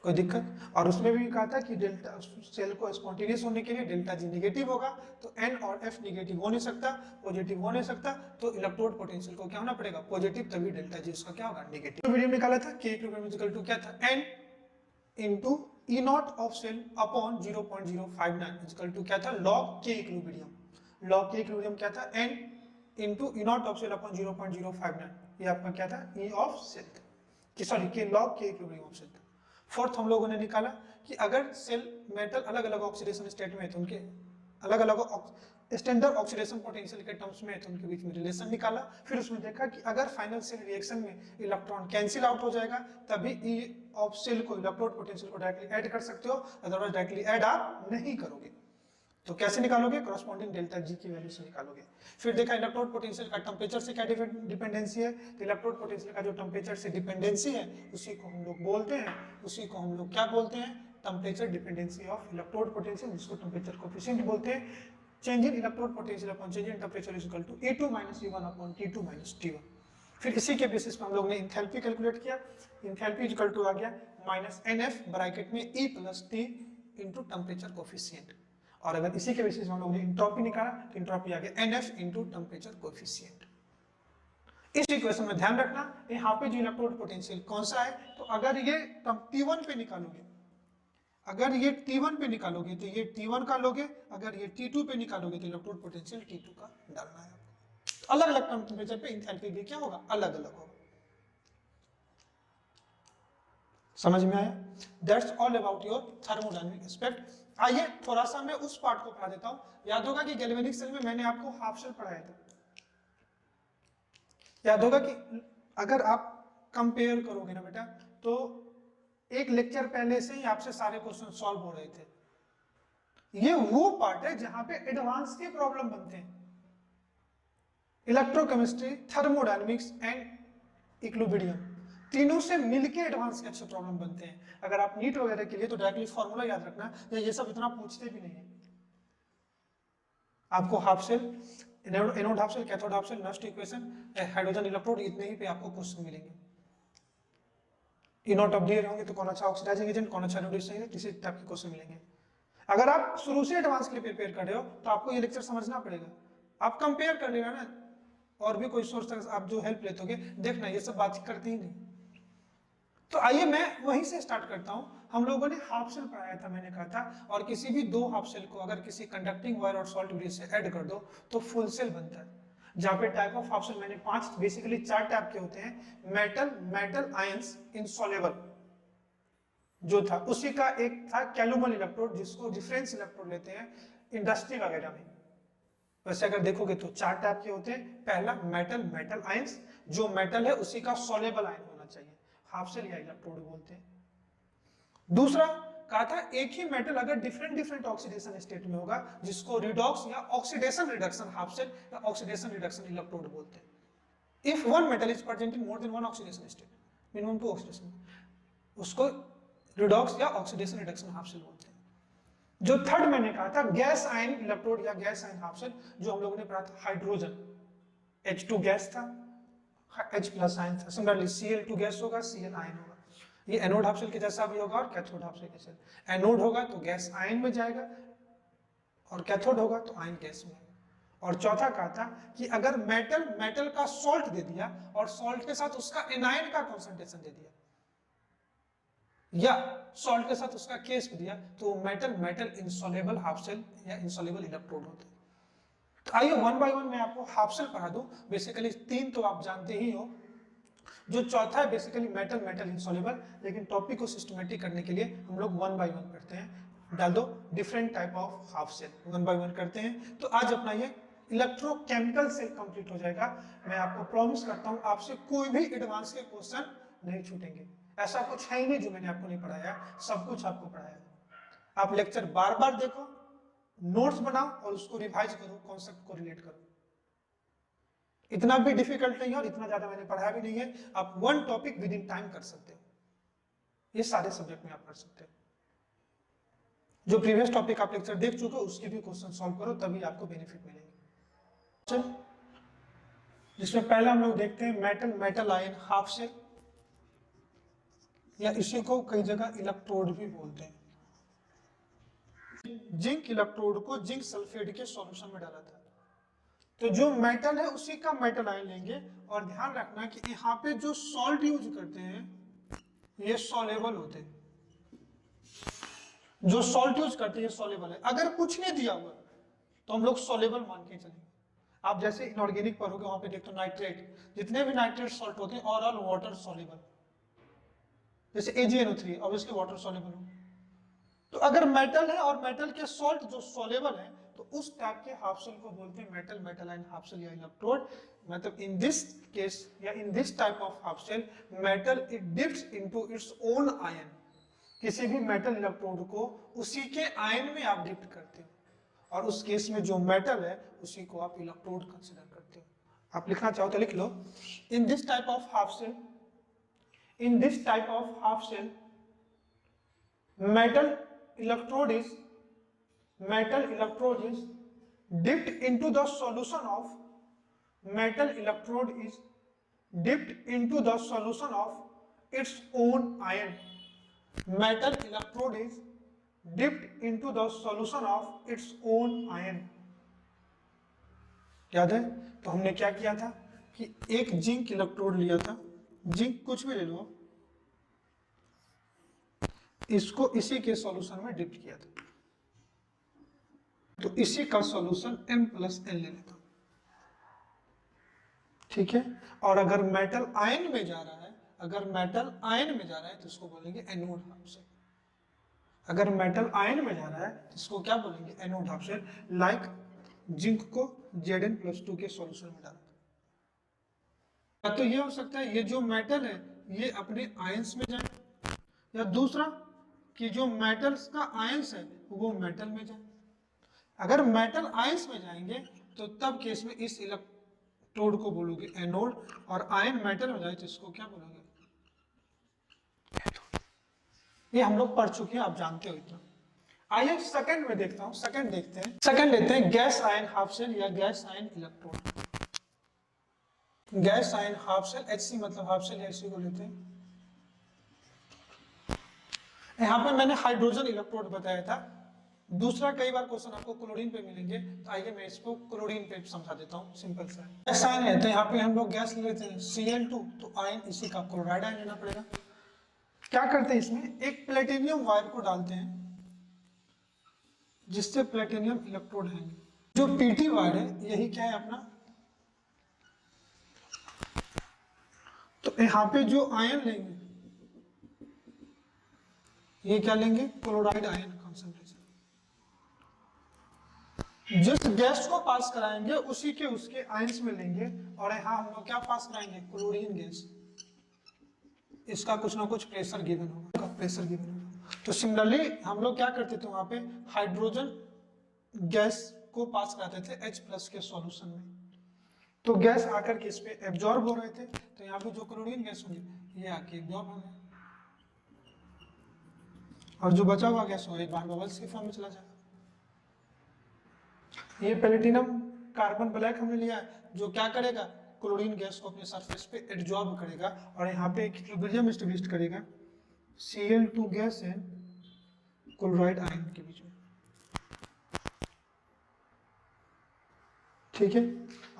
कोई दिक्कत? और उसमें भी कहा था कि डेल्टा सेल को स्पॉन्टेनियस होने के लिए डेल्टा जी नेगेटिव होगा, तो एन और एफ नेगेटिव हो नहीं सकता, पॉजिटिव हो नहीं सकता, तो इलेक्ट्रोड पोटेंशियल को क्या होना पड़ेगा? पॉजिटिव, तभी डेल्टा जी उसका क्या होगा? नेगेटिव। वीडियो में निकाला था के इक्विलिब्रियम इज इक्वल टू क्या था? N into E not of cell upon 0.059 is equal to क्या था? Log K equilibrium. Log K equilibrium क्या था? N into E not of cell upon 0.059, ये आपका क्या था? E of cell, sorry K log K equilibrium of cell. Fourth हम लोगों ने निकाला कि अगर सेल मेटल अलग अलग ऑक्सीडेशन स्टेट में है तो उनके अलग अलग स्टैंडर्ड ऑक्सीडेशन पोटेंशियल के टर्म्स में है तो उनके बीच में रिलेशन निकाला। फिर उसमें देखा कि अगर फाइनल सेल रिएक्शन में इलेक्ट्रॉन कैंसिल आउट हो जाएगा तभी ई ऑफ सेल को इलेक्ट्रोड पोटेंशियल को डायरेक्टली ऐड कर सकते हो, अदरवाइज डायरेक्टली ऐड आप नहीं करोगे। तो कैसे निकालोगे? करस्पॉन्डिंग डेल्टा जी की वैल्यू से निकालोगे। फिर देखा इलेक्ट्रोड पोटेंशियल का टेम्परेचर से क्या डिपेंडेंसी है, तो इलेक्ट्रोड पोटेंशियल का जो टेम्परेचर से डिपेंडेंसी है उसी को हम लोग बोलते हैं, उसी को हम लोग क्या बोलते हैं? Temperature dependency of electrode potential, जिसको टेम्परेचर कोएफिशिएंट बोलते हैं। Change in electrode potential upon change in temperature is equal to E2 - E1 upon T2 - T1। फिर इसी के बेसिस पे हम लोग ने एंथैल्पी कैलकुलेट किया। एंथैल्पी इज इक्वल टू आ गया माइनस NF ब्रैकेट में E + T into temperature coefficient. और अगर इसी के बेसिस हम लोग ने एंट्रोपी निकाला तो एंट्रोपी आ गया NF इनटू टेम्परेचर कोएफिशिएंट। इस इक्वेशन में ध्यान रखना यहाँ पे जो इलेक्ट्रोड पोटेंशियल कौन सा है, तो अगर ये T1 पे निकालोगे, अगर ये T1 पे निकालोगे तो ये T1 का लोगे, अगर ये T2 पे निकालोगे तो इलेक्ट्रोड पोटेंशियल T2 का डालना है। तो अलग अलग टेम्परेचर पे एंथैल्पी भी क्या होगा? अलग अलग होगा। समझ में आया? That's all about your thermodynamic aspect. आइए थोड़ा सा मैं उस पार्ट को पढ़ा देता हूं। याद होगा कि गैल्वेनिक सेल में मैंने आपको हाफ शेल पढ़ाया था। याद होगा कि अगर आप कंपेयर करोगे ना बेटा, तो एक लेक्चर पहले से ही आपसे सारे क्वेश्चन सॉल्व हो रहे थे। ये वो पार्ट है जहां पे एडवांस के प्रॉब्लम बनते हैं। इलेक्ट्रोकेमिस्ट्री, थर्मोडायनामिक्स एंड इक्विलिब्रियम, तीनों से मिलके एडवांस के अच्छे प्रॉब्लम बनते हैं। अगर आप नीट वगैरह के लिए तो डायरेक्टली फॉर्मूला याद रखना, ये सब इतना पूछते भी नहीं है। आपको half cell, anode half cell, cathode half cell, Nernst equation, hydrogen electrode, इतने ही पे आपको क्वेश्चन मिलेंगे। इनॉट ऑफ दिए होंगे तो कौन अच्छा ऑक्सीडाइजिंग एजेंट, कौन अच्छा रिड्यूसिंग एजेंट, इसी टाइप के क्वेश्चन मिलेंगे। अगर आप शुरू से एडवांस के लिए प्रिपेयर कर रहे हो तो आपको ये लेक्चर समझना पड़ेगा। आप कंपेयर कर लेना ना, और भी कोई सोर्स तक आप जो हेल्प लेते होगे, देखना ये सब बात करते ही नहीं। तो आइए मैं वहीं से स्टार्ट करता हूं। हम लोगों ने हाफ शेल पढ़ाया था, मैंने कहा था, और किसी भी दो हाफ शेल को अगर किसी कंडक्टिंग वायर और सॉल्ट ब्रिज से ऐड कर दो तो फुल शेल बनता है। जहां पे टाइप ऑफ हाफ शेल मैंने बेसिकली 4 टाइप के होते हैं। मेटल आयंस इनसॉल्युबल जो था, उसी का एक था कैलुमल इलेक्ट्रोड, जिसको डिफरेंस इलेक्ट्रोड लेते हैं इंडस्ट्री वगैरह में। वैसे अगर देखोगे तो 4 टाइप के होते हैं। पहला मेटल आयंस, जो मेटल है उसी का सॉल्युबल आयन होना चाहिए, हाफ शेल या इलेक्ट्रोड बोलते हैं। दूसरा कहा था एक ही मेटल अगर डिफरेंट ऑक्सीडेशन स्टेट में होगा, जिसको रिडॉक्स या ऑक्सीडेशन रिडक्शन हाफ शेल या ऑक्सीडेशन रिडक्शन इलेक्ट्रोड बोलते हैं। If one metal is present in more than one oxidation state, minimum 2 oxidation, उसको रिडॉक्स या ऑक्सीडेशन रिडक्शन हाफ शेल बोलते हैं। जो थर्ड मैंने कहा था गैस आयन इलेक्ट्रोड या गैस आयन हाफ शेल, जो हम लोगों ने पढ़ा था हाइड्रोजन, H2 गैस था, H+ आयन था। सिमिलरली Cl2 गैस होगा, Cl आयन होगा। ये एनोड हाफ शेल के जैसा भी होगा और कैथोड हाफ शेल के जैसा। एनोड होगा तो गैस आयन में जाएगा और कैथोड होगा तो आयन गैस में। और चौथा कहा था कि अगर मेटल का सॉल्ट दे दिया और सॉल्ट के साथ उसका एनायन का कॉन्सेंट्रेशन दे दिया या सॉल्ट के साथ उसका केस भी दिया तो मेटल इंसॉल्युबल हाफ शेल या इंसॉल्युबल इलेक्ट्रोड होते हैं। तो आइए वन बाय वन मैं आपको हाफ शेल पढ़ा दूं। बेसिकली 3 तो आप जानते ही हो, जो चौथा है बेसिकली मेटल इंसॉल्युबल। लेकिन टॉपिक को सिस्टमेटिक करने के लिए हम लोग वन बाय वन करते हैं। डाल दो different type of half cell, one by one करते हैं। तो आज अपना ये इलेक्ट्रोकेमिकल सेल कंप्लीट हो जाएगा। मैं आपको प्रॉमिस करता हूं आपसे कोई भी एडवांस के क्वेश्चन नहीं छूटेंगे। ऐसा कुछ है ही नहीं जो मैंने आपको नहीं पढ़ाया, सब कुछ आपको पढ़ाया। आप लेक्चर बार बार देखो, नोट्स बनाओ और उसको रिवाइज करो, कॉन्सेप्ट को रिलेट करो। इतना भी डिफिकल्ट नहीं है और इतना ज्यादा मैंने पढ़ाया भी नहीं है। आप one topic with in time कर सकते हो, ये सारे सब्जेक्ट में आप कर सकते हो। जो प्रीवियस टॉपिक आप लेक्चर देख चुके हो उसके भी क्वेश्चन सॉल्व करो, तभी आपको बेनिफिट मिलेंगे। जिसमें पहला हम लोग देखते हैं मेटल आयन हाफ शेल, या इसी को कई जगह इलेक्ट्रोड भी बोलते हैं। जिंक इलेक्ट्रोड को जिंक सल्फेट के सॉल्यूशन में डाला था। तो जो मेटल है उसी का मेटल आयन लेंगे और ध्यान रखना कि यहाँ पे जो सॉल्ट यूज करते हैं ये सॉल्युबल होते हैं। जो सॉल्ट यूज करते हैं ये सॉल्युबल है। अगर कुछ नहीं दिया हुआ तो हम लोग सॉल्युबल मान के चलेंगे। आप जैसे इनऑर्गेनिक पढ़ोगे वहां पे देखते हो नाइट्रेट, जितने भी नाइट्रेट सॉल्ट होते हैं और ऑल वाटर सॉल्युबल। जैसे AgNO3 ऑब्वियसली वाटर सॉल्युबल हो। तो अगर मेटल है और मेटल के सॉल्ट जो सॉल्युबल है तो उस टाइप के हाफ शेल को बोलते हैं मेटल आयन हाफ शेल या इलेक्ट्रोड। मतलब इन दिस केस या in this type of half cell metal it dips into its own ion. किसी भी मेटल इलेक्ट्रोड को उसी के आयन में आप डिप्ट करते हो और उस केस में जो मेटल है उसी को आप इलेक्ट्रोड कंसीडर करते हो। आप लिखना चाहो तो लिख लो, in this type of half cell, in this type of half shell metal electrode is dipped into the solution of its own ion. Metal electrode is dipped into the solution of its own ion. याद है? तो हमने क्या किया था कि एक zinc electrode लिया था, जिंक कुछ भी ले लो, इसको इसी के सॉल्यूशन में डिप किया था। तो इसी का सॉल्यूशन M+N ले लेता, ठीक है। और अगर मेटल आयन में जा रहा है, तो इसको बोलेंगे एनोड हाफ शेल। अगर मेटल आयन में जा रहा है तो इसको क्या बोलेंगे? Anode half cell. Like zinc को Zn+2 के सॉल्यूशन में डाला। तो ये हो सकता है ये जो मेटल है ये अपने आयंस में जाए, या दूसरा कि जो मेटल्स का आयंस है वो मेटल में जाए। अगर मेटल आयंस में जाएंगे तो तब केस में इस इलेक्ट्रोड को बोलोगे एनोड, और आयन मेटल में जाए तो इसको क्या बोलोगे? ये हम लोग पढ़ चुके हैं, आप जानते हो इतना। आइए सेकंड में देखता हूं, सेकंड देखते हैं। सेकंड लेते हैं गैस आयन हाफ शेल या gas ion electrode. Gas ion half cell, HC मतलब हाफ शेल, HC को लेते हैं। यहाँ पे मैंने हाइड्रोजन इलेक्ट्रोड बताया था। दूसरा कई बार क्वेश्चन आपको क्लोरीन पे मिलेंगे, तो आइए मैं इसको क्लोरीन पे समझा देता हूँ, सिंपल सा। गैस आयन है तो यहाँ पे हम लोग गैस ले लेते हैं Cl2, तो आयन इसी का क्लोराइड आयन लेना पड़ेगा। क्या करते हैं इसमें एक प्लेटिनियम वायर को डालते हैं जिससे प्लेटिनियम इलेक्ट्रोड है। जो PT वायर है यही क्या है अपना, तो यहाँ पे जो आयन लेंगे ये क्या लेंगे? Chloride ion concentration. जिस गैस को पास कराएंगे उसी के उसके आयंस में लेंगे, और यहाँ हम लोग क्या पास कराएंगे? Chlorine gas. इसका कुछ ना कुछ प्रेशर गिवन होगा, तो सिमिलरली हम लोग क्या करते थे वहां पे हाइड्रोजन गैस को पास कराते थे H+ के सॉल्यूशन में। तो गैस आकर के इस पे एब्जॉर्ब हो रहे थे, तो यहाँ पे जो क्लोरीन गैस होंगे ये आके एब्जॉर्ब होंगे, और जो बचा हुआ गैस होगा एक बार बबल्स के फॉर्म में चला जाएगा। ये प्लेटिनम कार्बन ब्लैक हमने लिया है, जो क्या करेगा? क्लोरीन गैस को अपने सरफेस पे एब्जॉर्ब करेगा और यहाँ पे एक इक्विलिब्रियम एस्टैब्लिश करेगा। Cl2 gas and chloride ion के बीच में। ठीक है,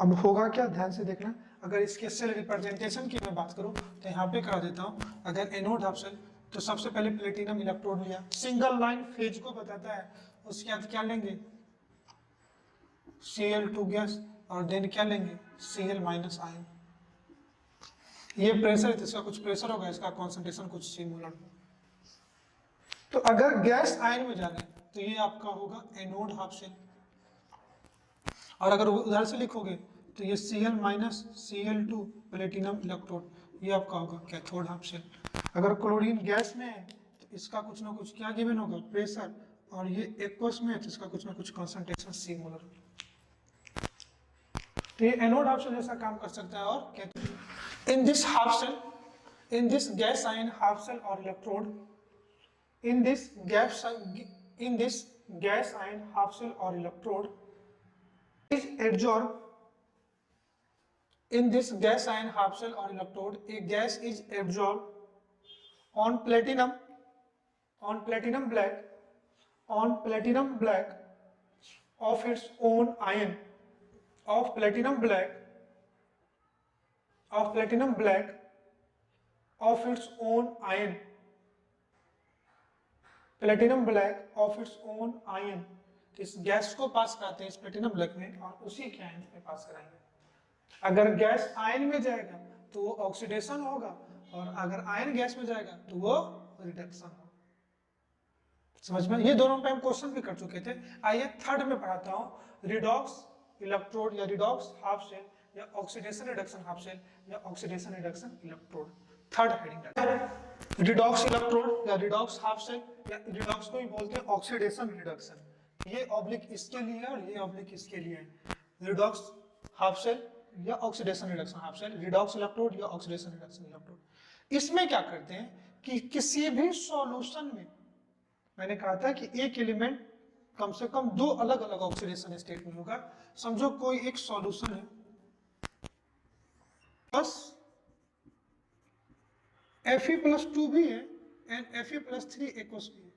अब होगा क्या, ध्यान से देखना। अगर इसके सेल रिप्रेजेंटेशन की मैं बात करूं तो यहाँ पे करा देता हूं। अगर एनोड हाफ शेल तो सबसे पहले प्लेटिनम इलेक्ट्रोड लिया, सिंगल लाइन फेज को बताता है। उसके बाद क्या लेंगे, Cl2 गैस, और देन क्या लेंगे, Cl माइनस आयन। ये प्रेशर, इसका कुछ प्रेशर होगा, इसका कॉन्सेंट्रेशन कुछ सी मोलर। तो अगर गैस आयन में जा रहे हैं तो ये आपका होगा एनोड हाफ शेल, और अगर उधर से लिखोगे तो ये Cl minus Cl2 platinum electrode, ये आपका होगा कैथोड हाफ शेल। अगर क्लोरीन गैस में है तो इसका कुछ ना कुछ क्या गिवन होगा, प्रेशर, और ये एक्वस में है तो इसका कुछ ना कुछ कॉन्सेंट्रेशन सी मोलर। तो ये एनोड हाफ शेल जैसा काम कर सकता है। और cathode in this half cell, in this gas ion half cell और electrode, in this gas ion half shell or electrode is adsorbed, in this gas ion half shell or electrode a gas is absorbed on platinum black of its own ion, of platinum black of its own ion, platinum black of its own ion. इस gas को पास कराते हैं इस platinum black में और उसी के ion में पास कराएंगे। अगर गैस आयन में जाएगा तो वो ऑक्सीडेशन होगा, और अगर आयन गैस में जाएगा तो वो रिडक्शन होगा। समझ में, ये दोनों पे हम क्वेश्चन भी कर चुके थे। आइए थर्ड में पढ़ाता हूँ, रिडॉक्स इलेक्ट्रोड या रिडॉक्स हाफ शेल या ऑक्सीडेशन रिडक्शन हाफ शेल या oxidation reduction electrode. Third heading redox electrode या रिडॉक्स हाफ शेल, या रिडॉक्स को ही बोलते हैं ऑक्सीडेशन रिडक्शन। ये ऑब्लिक इसके लिए है और ये ऑब्लिक इसके लिए है। रिडॉक्स हाफ शेल या oxidation reduction half cell, redox electrode या ऑक्सीडेशन रिडक्शन इलेक्ट्रोड। इसमें क्या करते हैं कि किसी भी सॉल्यूशन में, मैंने कहा था कि एक एलिमेंट कम से कम दो अलग अलग ऑक्सीडेशन स्टेट में होगा। समझो कोई एक सॉल्यूशन है, बस Fe+2 भी है and Fe+3 aqueous भी है।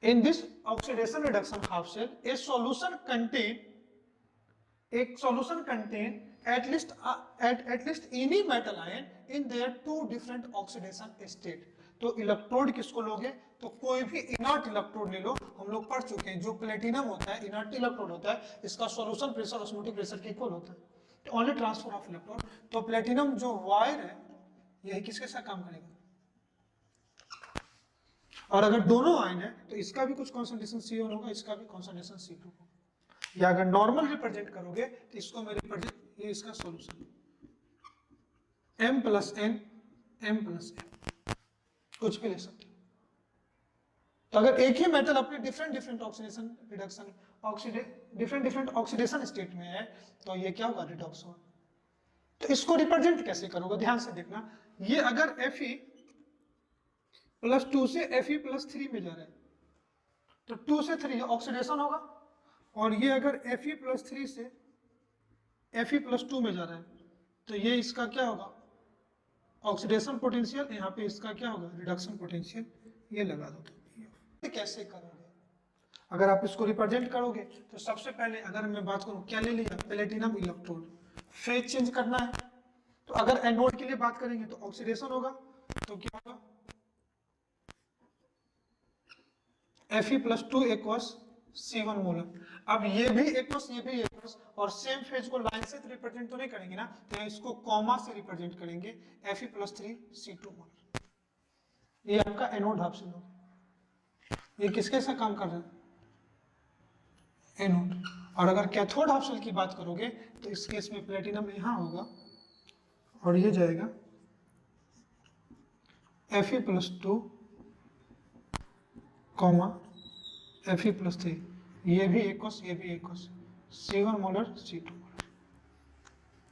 In this oxidation reduction half shell, a solution contain at least any metal ion in their two different oxidation state। तो इलेक्ट्रोड किसको लोगे, तो कोई भी इनर्ट इलेक्ट्रोड ले लो। हम लोग पढ़ चुके हैं जो प्लेटिनम होता है इनर्ट इलेक्ट्रोड होता है, इसका सॉल्यूशन प्रेशर ऑस्मोटिक प्रेशर के इक्वल होता है, ओनली ट्रांसफर ऑफ इलेक्ट्रॉन। तो प्लेटिनम जो वायर है यही किसके साथ काम करेगा, और अगर दोनों आयन है तो इसका भी कुछ कॉन्सेंट्रेशन C1 होगा, इसका भी कॉन्सेंट्रेशन C2 होगा। या अगर नॉर्मल रिप्रेजेंट करोगे तो इसको मैं रिप्रेजेंट, ये इसका सॉल्यूशन M+N M+M कुछ भी ले सकते। तो अगर एक ही मेटल अपने different oxidation reduction different oxidation state में है तो ये क्या होगा, रिडॉक्स होगा। तो इसको रिप्रेजेंट कैसे करोगे, ध्यान से देखना। ये अगर Fe+2 से Fe+3 में जा रहा है तो 2 से 3 ऑक्सीडेशन होगा, और ये अगर Fe+3 से Fe+2 में जा रहा है तो ये इसका क्या होगा, ऑक्सीडेशन पोटेंशियल। यहाँ पे इसका क्या होगा, रिडक्शन पोटेंशियल। ये लगा दो। तो कैसे करोगे, अगर आप इसको रिप्रेजेंट करोगे तो सबसे पहले अगर मैं बात करूं, क्या ले लिया, प्लेटिनम इलेक्ट्रोड, फेज चेंज करना है। तो अगर एनोड के लिए बात करेंगे तो ऑक्सीडेशन होगा, तो क्या होगा, Fe+2 एक्वस C1 मोलर। अब ये भी एक्वस ये भी एक्वस, और सेम फेज को लाइन से रिप्रेजेंट तो नहीं करेंगे ना, तो इसको कॉमा से रिप्रेजेंट करेंगे, Fe+3 C2 मोलर। ये आपका एनोड हाफ शेल होगा। ये किसके साथ काम कर रहा है, एनोड। और अगर कैथोड हाफ शेल की बात करोगे तो इस केस में प्लेटिनम यहां होगा और ये जाएगा Fe+2 कॉमा Fe+3, ये भी एक्वस ये भी aqueous, C1 molar C2 molar.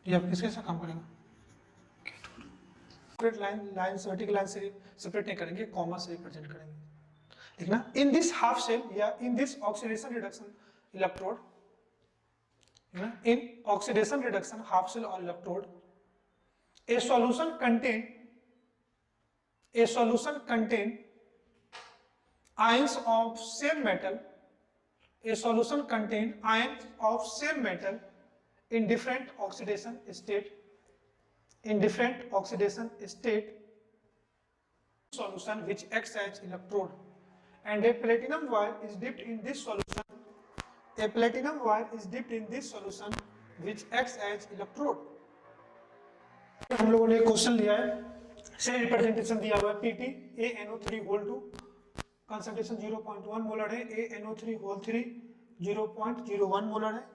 ये आप किसके साथ काम करेगा, कैथोड। लाइन वर्टिकल लाइन से सेपरेट नहीं करेंगे, कॉमा से रिप्रेजेंट करेंगे। देखना, इन दिस हाफ शेल या in this oxidation reduction electrode, in oxidation reduction half shell or electrode, a solution contain A solution contain ions of same metal. A solution contain ions of same metal in different oxidation state. In different oxidation state, solution which acts as electrode, and a platinum wire is dipped in this solution. A platinum wire is dipped in this solution which acts as electrode. हम लोगों ने question लिया है, cell representation दिया हुआ है PT ANO3 whole 2, concentration 0.1 molar है, ANO3 whole 3 0.01 molar है।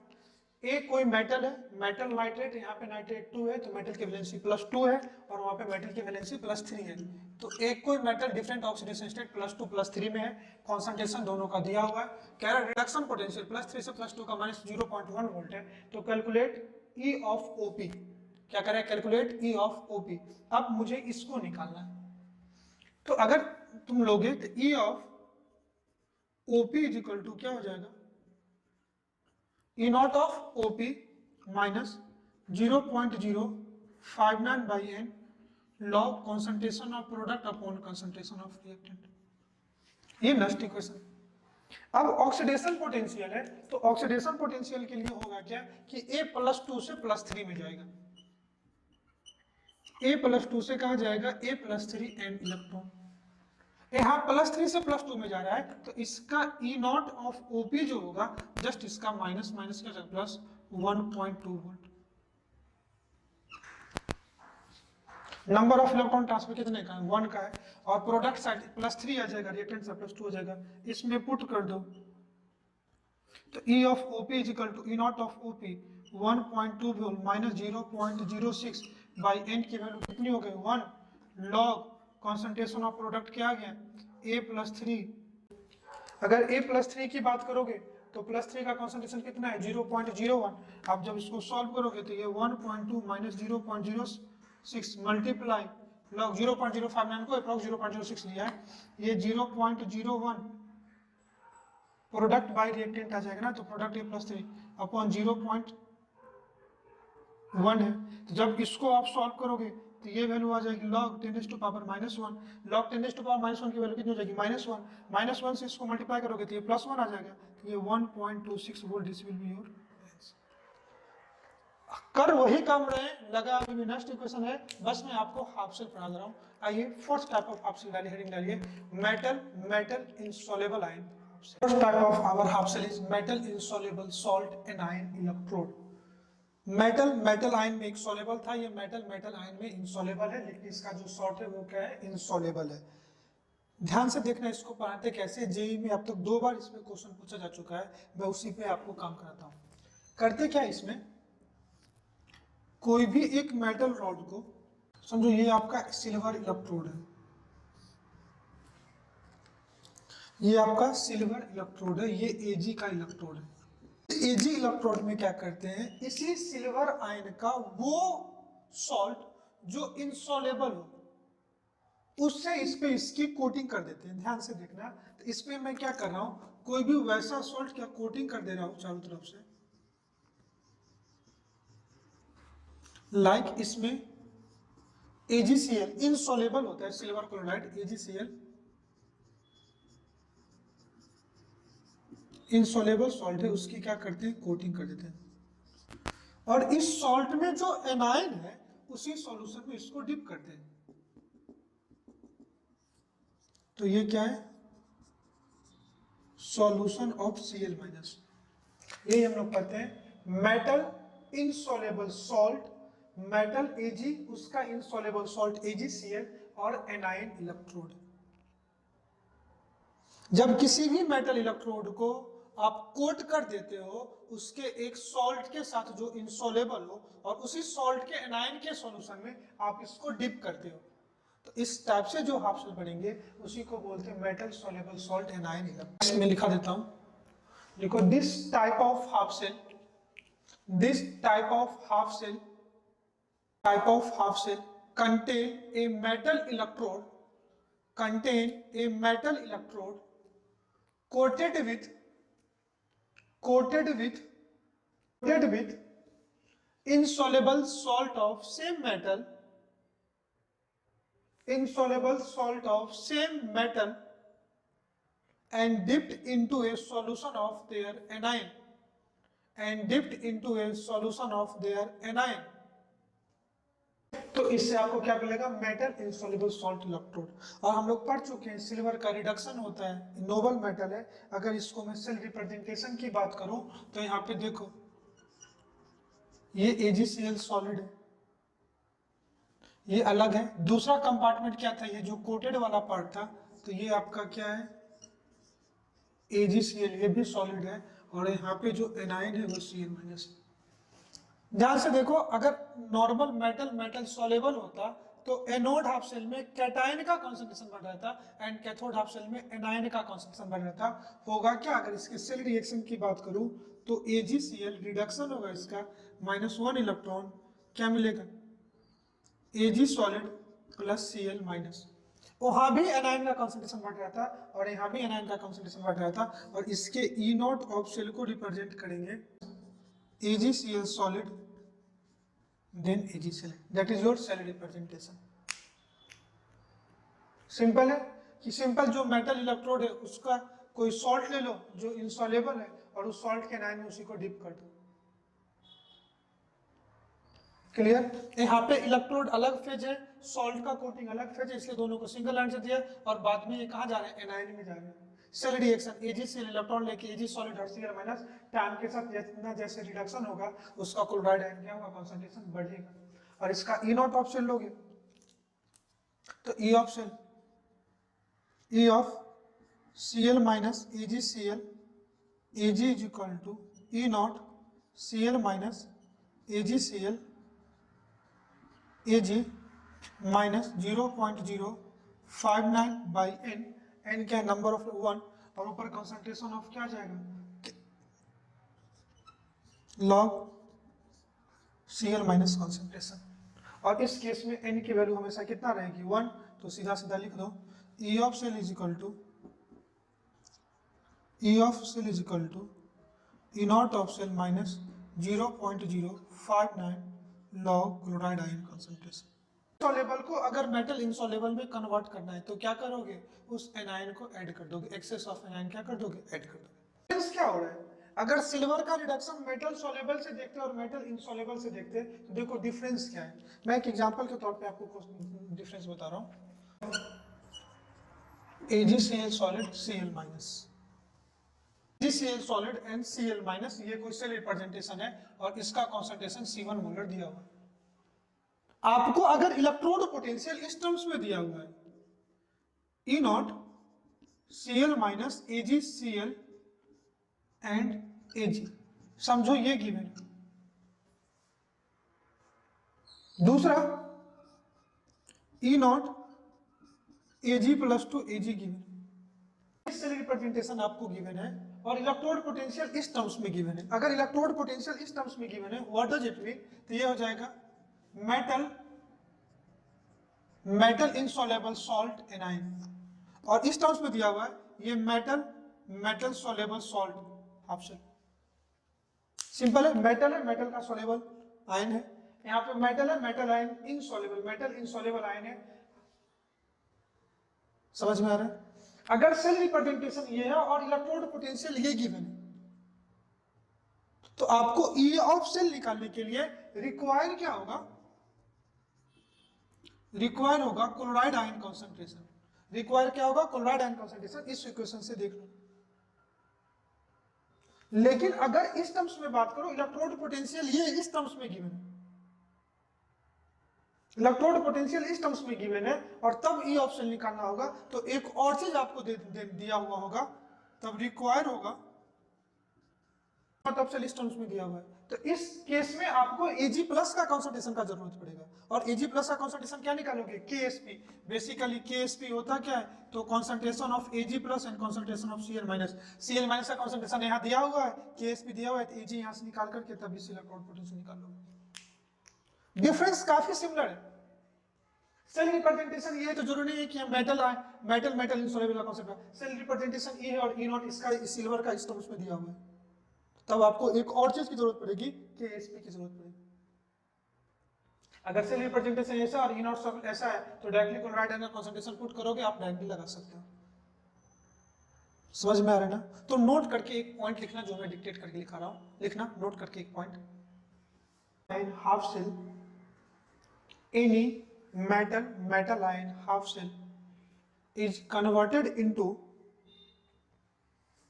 ए कोई मेटल है, मेटल नाइट्रेट, यहाँ पे नाइट्रेट 2 है तो मेटल की वैलेंसी +2 है और वहाँ पे मेटल की वैलेंसी +3 है। तो एक कोई मेटल डिफरेंट ऑक्सीडेशन स्टेट +2 +3 में है, कॉन्सेंट्रेशन दोनों का दिया हुआ है। कह रहा है रिडक्शन पोटेंशियल +3 से +2 का -0.1 वोल्ट है। तो कैलकुलेट ई ऑफ ओपी, क्या करें, कैलकुलेट ई ऑफ ओपी। अब मुझे इसको निकालना है, तो अगर तुम लोगे तो E of OP is equal to क्या हो जाएगा, E naught of OP minus 0.059 by N log concentration of product upon concentration of reactant। ये नेक्स्ट इक्वेशन। अब ऑक्सीडेशन पोटेंशियल है, तो ऑक्सीडेशन पोटेंशियल के लिए होगा क्या कि A +2 से +3 में जाएगा। A +2 से कहाँ जाएगा, A +3 N इलेक्ट्रॉन। यहाँ +3 से +2 में जा रहा है, तो इसका E नॉट ऑफ OP जो होगा जस्ट इसका माइनस माइनस क्या जाएगा +1.2 volt. Number of electron transfer कितने का है, 1 का है, और प्रोडक्ट साइड +3 आ जाएगा, रिएक्टेंट साइड +2 हो जाएगा, इसमें पुट कर दो। तो E of OP is equal to E not of OP 1.2 volt minus 0.06 by N की वैल्यू कितनी हो गई 1 लॉग कॉन्सेंट्रेशन ऑफ प्रोडक्ट क्या आ गया A+3। अगर A+3 की बात करोगे तो +3 का कॉन्सेंट्रेशन कितना है 0.01। आप जब इसको सॉल्व करोगे तो ये 1.2 माइनस 0.06 मल्टीप्लाई लॉग 0.059 को अप्रॉक्स 0.06 लिया है, ये 0.01 प्रोडक्ट बाय रिएक्टेंट आ जाएगा ना, तो प्रोडक्ट A+3 अपॉन 0.1 है। तो जब इसको आप सॉल्व करोगे तो ये वैल्यू आ जाएगी log 10⁻⁻⁻1। log 10⁻⁻⁻1 की वैल्यू कितनी हो जाएगी -1 से इसको मल्टीप्लाई करोगे तो ये +1 आ जाएगा, तो ये 1.26 volt this will be your answer. कर वही काम रहे लगा, अभी भी नेक्स्ट इक्वेशन है, बस मैं आपको हाफ सेल पढ़ा दे रहा हूँ। आइए fourth type of half cell डालिए, हेडिंग डालिए metal insoluble ion. First type of our half cell is metal insoluble salt anion electrode. Metal ion में इनसॉल्युबल था, ये मेटल आयन में इनसॉल्युबल है, लेकिन इसका जो सॉल्ट है वो क्या है, इनसॉल्युबल है। ध्यान से देखना इसको पढ़ाते कैसे, जेईई में अब तक 2 बार इसमें क्वेश्चन पूछा जा चुका है, मैं उसी पे आपको काम कराता हूँ। करते क्या इसमें, कोई भी एक मेटल रॉड को समझो, ये आपका सिल्वर इलेक्ट्रोड है, ये आपका सिल्वर इलेक्ट्रोड है, ये Ag का इलेक्ट्रोड है। Ag इलेक्ट्रोड में क्या करते हैं, इसी सिल्वर आयन का वो सॉल्ट जो इनसॉल्युबल हो उससे इस पे इसकी कोटिंग कर देते हैं। ध्यान से देखना, तो इसमें मैं क्या कर रहा हूं, कोई भी वैसा सॉल्ट क्या कोटिंग कर दे रहा हूं चारों तरफ से, लाइक इसमें AgCl इनसॉल्युबल होता है, silver chloride AgCl insoluble salt है, उसकी क्या करते हैं, कोटिंग कर देते हैं। और इस सॉल्ट में जो एनायन है उसी सॉल्यूशन में इसको डिप करते हैं। तो ये क्या है, सॉल्यूशन ऑफ Cl-। यही हम लोग करते हैं, metal insoluble salt, metal Ag उसका इनसॉल्युबल सॉल्ट AgCl और एनायन इलेक्ट्रोड। जब किसी भी मेटल इलेक्ट्रोड को आप कोट कर देते हो उसके एक सॉल्ट के साथ जो इनसॉल्युबल हो, और उसी सॉल्ट के एनायन के सॉल्यूशन में आप इसको डिप करते हो, तो इस टाइप से जो हाफ सेल पढ़ेंगे उसी को बोलते हैं metal soluble salt anion electrode. मैं लिखा देता हूं, देखो this type of half cell contain a metal electrode coated with insoluble salt of same metal insoluble salt of same metal and dipped into a solution of their anion तो इससे आपको क्या मिलेगा, मेटल इंसॉल्युबल सॉल्ट इलेक्ट्रोड। और हम लोग पढ़ चुके हैं सिल्वर का रिडक्शन होता है, नोबल मेटल है। अगर इसको मैं सेल रिप्रेजेंटेशन की बात करूं तो यहाँ पे देखो ये AgCl सॉलिड है, ये अलग है। दूसरा कंपार्टमेंट क्या था, ये जो कोटेड वाला पार्ट था, तो ये आपका क्या है AgCl, ये भी सॉलिड है। और यहाँ पे जो एनाइन है वो Cl माइनस। ध्यान से देखो, अगर नॉर्मल मेटल सॉलेबल होता तो एनोड हाफ सेल में कैटायन का कॉन्सेंट्रेशन बढ़ रहता एंड कैथोड हाफ सेल में एनायन का कॉन्सेंट्रेशन बढ़ रहता। होगा क्या, अगर इसके सेल रिएक्शन की बात करूं तो AgCl रिडक्शन होगा इसका -1 इलेक्ट्रॉन, क्या मिलेगा Ag solid plus Cl minus. वहां भी एनायन का कॉन्सेंट्रेशन बढ़ रहा था और यहाँ भी एनायन का कॉन्सेंट्रेशन बढ़ रहा था। और इसके E0 ऑफ सेल को रिप्रेजेंट करेंगे AgCl solid then AgCl, that is your cell representation। Simple है कि सिंपल जो मेटल इलेक्ट्रोड है उसका कोई सॉल्ट ले लो जो इंसॉल्युबल है और उस सॉल्ट के एनायन में उसी को डिप कर दो। क्लियर। यहाँ पे इलेक्ट्रोड अलग फेज है, सॉल्ट का कोटिंग अलग फेज है, इसलिए दोनों को सिंगल लाइन से दिया और बाद में ये कहाँ जा रहे हैं, एनायन में जा रहे हैं। सेल रिएक्शन AgCl इलेक्ट्रॉन लेके Ag सॉलिड और Cl माइनस, टाइम के साथ जितना जैसे रिडक्शन होगा उसका क्लोराइड आयन क्या होगा, कंसंट्रेशन बढ़ेगा। और इसका E0 ऑफ सेल लोगे तो E of cell, E of Cl minus AgCl, Ag is equal to E0 Cl minus AgCl, Ag minus 0.059 by n, n क्या नंबर ऑफ 1 और ऊपर कंसंट्रेशन ऑफ क्या जाएगा log Cl माइनस कंसंट्रेशन। और इस case में n की value हमेशा कितना रहेगी 1, तो सीधा सीधा लिख दो E of cell is equal to E0 of cell minus 0.059 log chloride ion concentration. Insoluble को अगर मेटल इंसॉल्युबल में कन्वर्ट करना है तो क्या करोगे, उस एनायन को ऐड कर दोगे, एक्सेस ऑफ एनायन क्या कर दोगे, ऐड कर दोगे। डिफरेंस क्या हो रहा है, अगर सिल्वर का रिडक्शन मेटल सॉल्युबल से देखते और मेटल इंसॉल्युबल से देखते तो देखो डिफरेंस क्या है। मैं एक एग्जांपल के तौर पे आपको डिफरेंस बता रहा हूँ। AgCl solid Cl minus, AgCl solid and Cl minus, ये कोई सेल रिप्रेजेंटेशन है और इसका कॉन्सेंट्रेशन C1 मोलर दिया हुआ है। आपको अगर इलेक्ट्रोड पोटेंशियल इस टर्म्स में दिया हुआ है E0 Cl minus AgCl and Ag, समझो ये गिवन है। दूसरा E0 Ag plus two Ag given, cell representation आपको गिवन है और इलेक्ट्रोड पोटेंशियल इस टर्म्स में गिवन है। अगर इलेक्ट्रोड पोटेंशियल इस टर्म्स में गिवन है, व्हाट डज इट मीन, तो ये हो जाएगा मेटल इनसॉल्युबल सॉल्ट एनायन, और इस टर्म्स में दिया हुआ है ये metal soluble salt half cell. Simple है, मेटल का सॉल्युबल आयन है, यहाँ पे metal ion insoluble, metal insoluble ion है। समझ में आ रहा है। अगर सेल रिप्रेजेंटेशन ये है और इलेक्ट्रोड पोटेंशियल ये गिवन है तो आपको E ऑफ सेल निकालने के लिए रिक्वायर क्या होगा, रिक्वायर होगा क्लोराइड आयन कंसंट्रेशन। रिक्वायर क्या होगा, क्लोराइड आयन कंसंट्रेशन। इस इक्वेशन से देख लो। लेकिन अगर इस टर्म्स में बात करो, इलेक्ट्रोड पोटेंशियल ये इस टर्म्स में गिवन है, इलेक्ट्रोड पोटेंशियल इस टर्म्स में गिवन है और तब E ऑफ सेल निकालना होगा तो एक और चीज आपको दिया हुआ होगा, तब रिक्वायर होगा तब सेल इस टर्म्स में दिया हुआ है। तो इस केस में आपको Ag प्लस का कंसंट्रेशन का जरूरत पड़ेगा और Ag प्लस का कंसंट्रेशन क्या निकालोगे, KSP। बेसिकली KSP होता क्या है, तो concentration of Ag plus and concentration of Cl minus. Cl minus का कंसंट्रेशन यहाँ दिया हुआ है, KSP दिया हुआ है, तो Ag यहाँ से निकाल करके तब इस इलेक्ट्रोड पोटेंशियल निकाल लो। डिफरेंस काफी सिमिलर है। सेल रिप्रेजेंटेशन ये है तो जरूरी नहीं है कि हम मेटल इनसॉल्युबल का कांसेप्ट है। सेल रिप्रेजेंटेशन E है और E0 इसका सिल्वर का इस टर्म्स में दिया हुआ है, तब आपको एक और चीज की जरूरत पड़ेगी, KSP की जरूरत पड़ेगी। अगर सेल रिप्रेजेंटेशन ऐसा और ई नॉट सर्कल ऐसा है तो directly chloride angle concentration put करोगे, आप डायरेक्टली लगा सकते हो। समझ में आ रहा है ना? तो नोट करके एक पॉइंट लिखना जो मैं डिक्टेट करके लिखा रहा हूं, लिखना नोट करके एक point. And half cell any metal ion half cell is converted into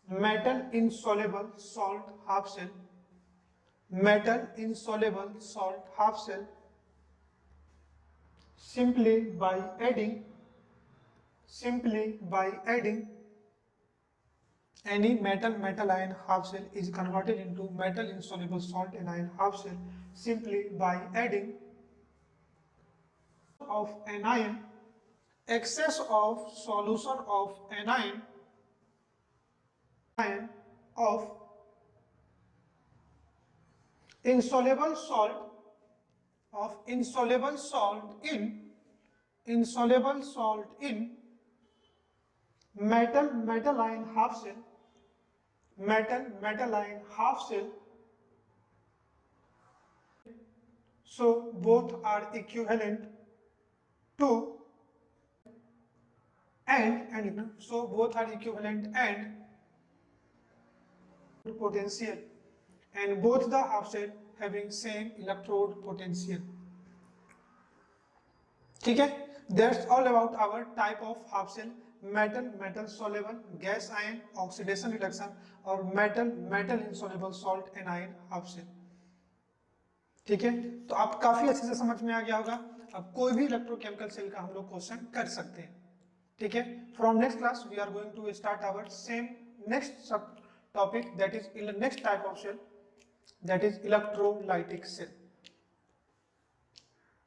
metal insoluble salt half cell, metal insoluble salt half cell simply by adding any metal ion half cell is converted into metal insoluble salt anion half cell simply by adding of anion, excess of solution of anion of insoluble salt in metal ion half cell, metal ion half cell, so both are equivalent to and so both are equivalent and potential, and both the half cell having same electrode potential. ठीक है, that's all about our type of half cell, metal soluble gas ion oxidation reduction और metal insoluble salt anion half cell। ठीक है, तो आप काफी अच्छे से समझ में आ गया होगा। अब कोई भी इलेक्ट्रोकेमिकल सेल का हम लोग क्वेश्चन कर सकते हैं। ठीक है, from next class we are going to start our same next sub topic, that is next type of cell, that is electrolytic cell.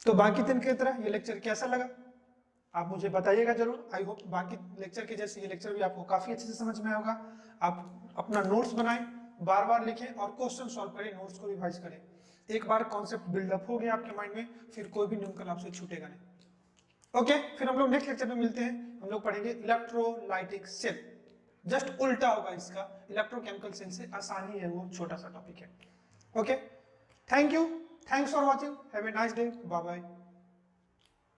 तो बाकी दिन की तरह ये लेक्चर कैसा लगा आप मुझे बताइएगा जरूर। आई होप बाकी लेक्चर के जैसे ये लेक्चर भी आपको काफी अच्छे से समझ में होगा। आप अपना नोट्स बनाएं, बार बार लिखें और क्वेश्चन सॉल्व करें, नोट्स को रिवाइज करें। एक बार कॉन्सेप्ट बिल्डअप हो गया आपके माइंड में, फिर कोई भी न्यूमेरिकल आपसे छूटेगा नहीं। ओके, फिर हम लोग नेक्स्ट लेक्चर में मिलते हैं। हम लोग पढ़ेंगे इलेक्ट्रोलाइटिक सेल, जस्ट उल्टा होगा इसका, इलेक्ट्रोकेमिकल सेल से आसानी है, वो छोटा सा टॉपिक है। Okay, thank you, thanks for watching, have a nice day, bye bye.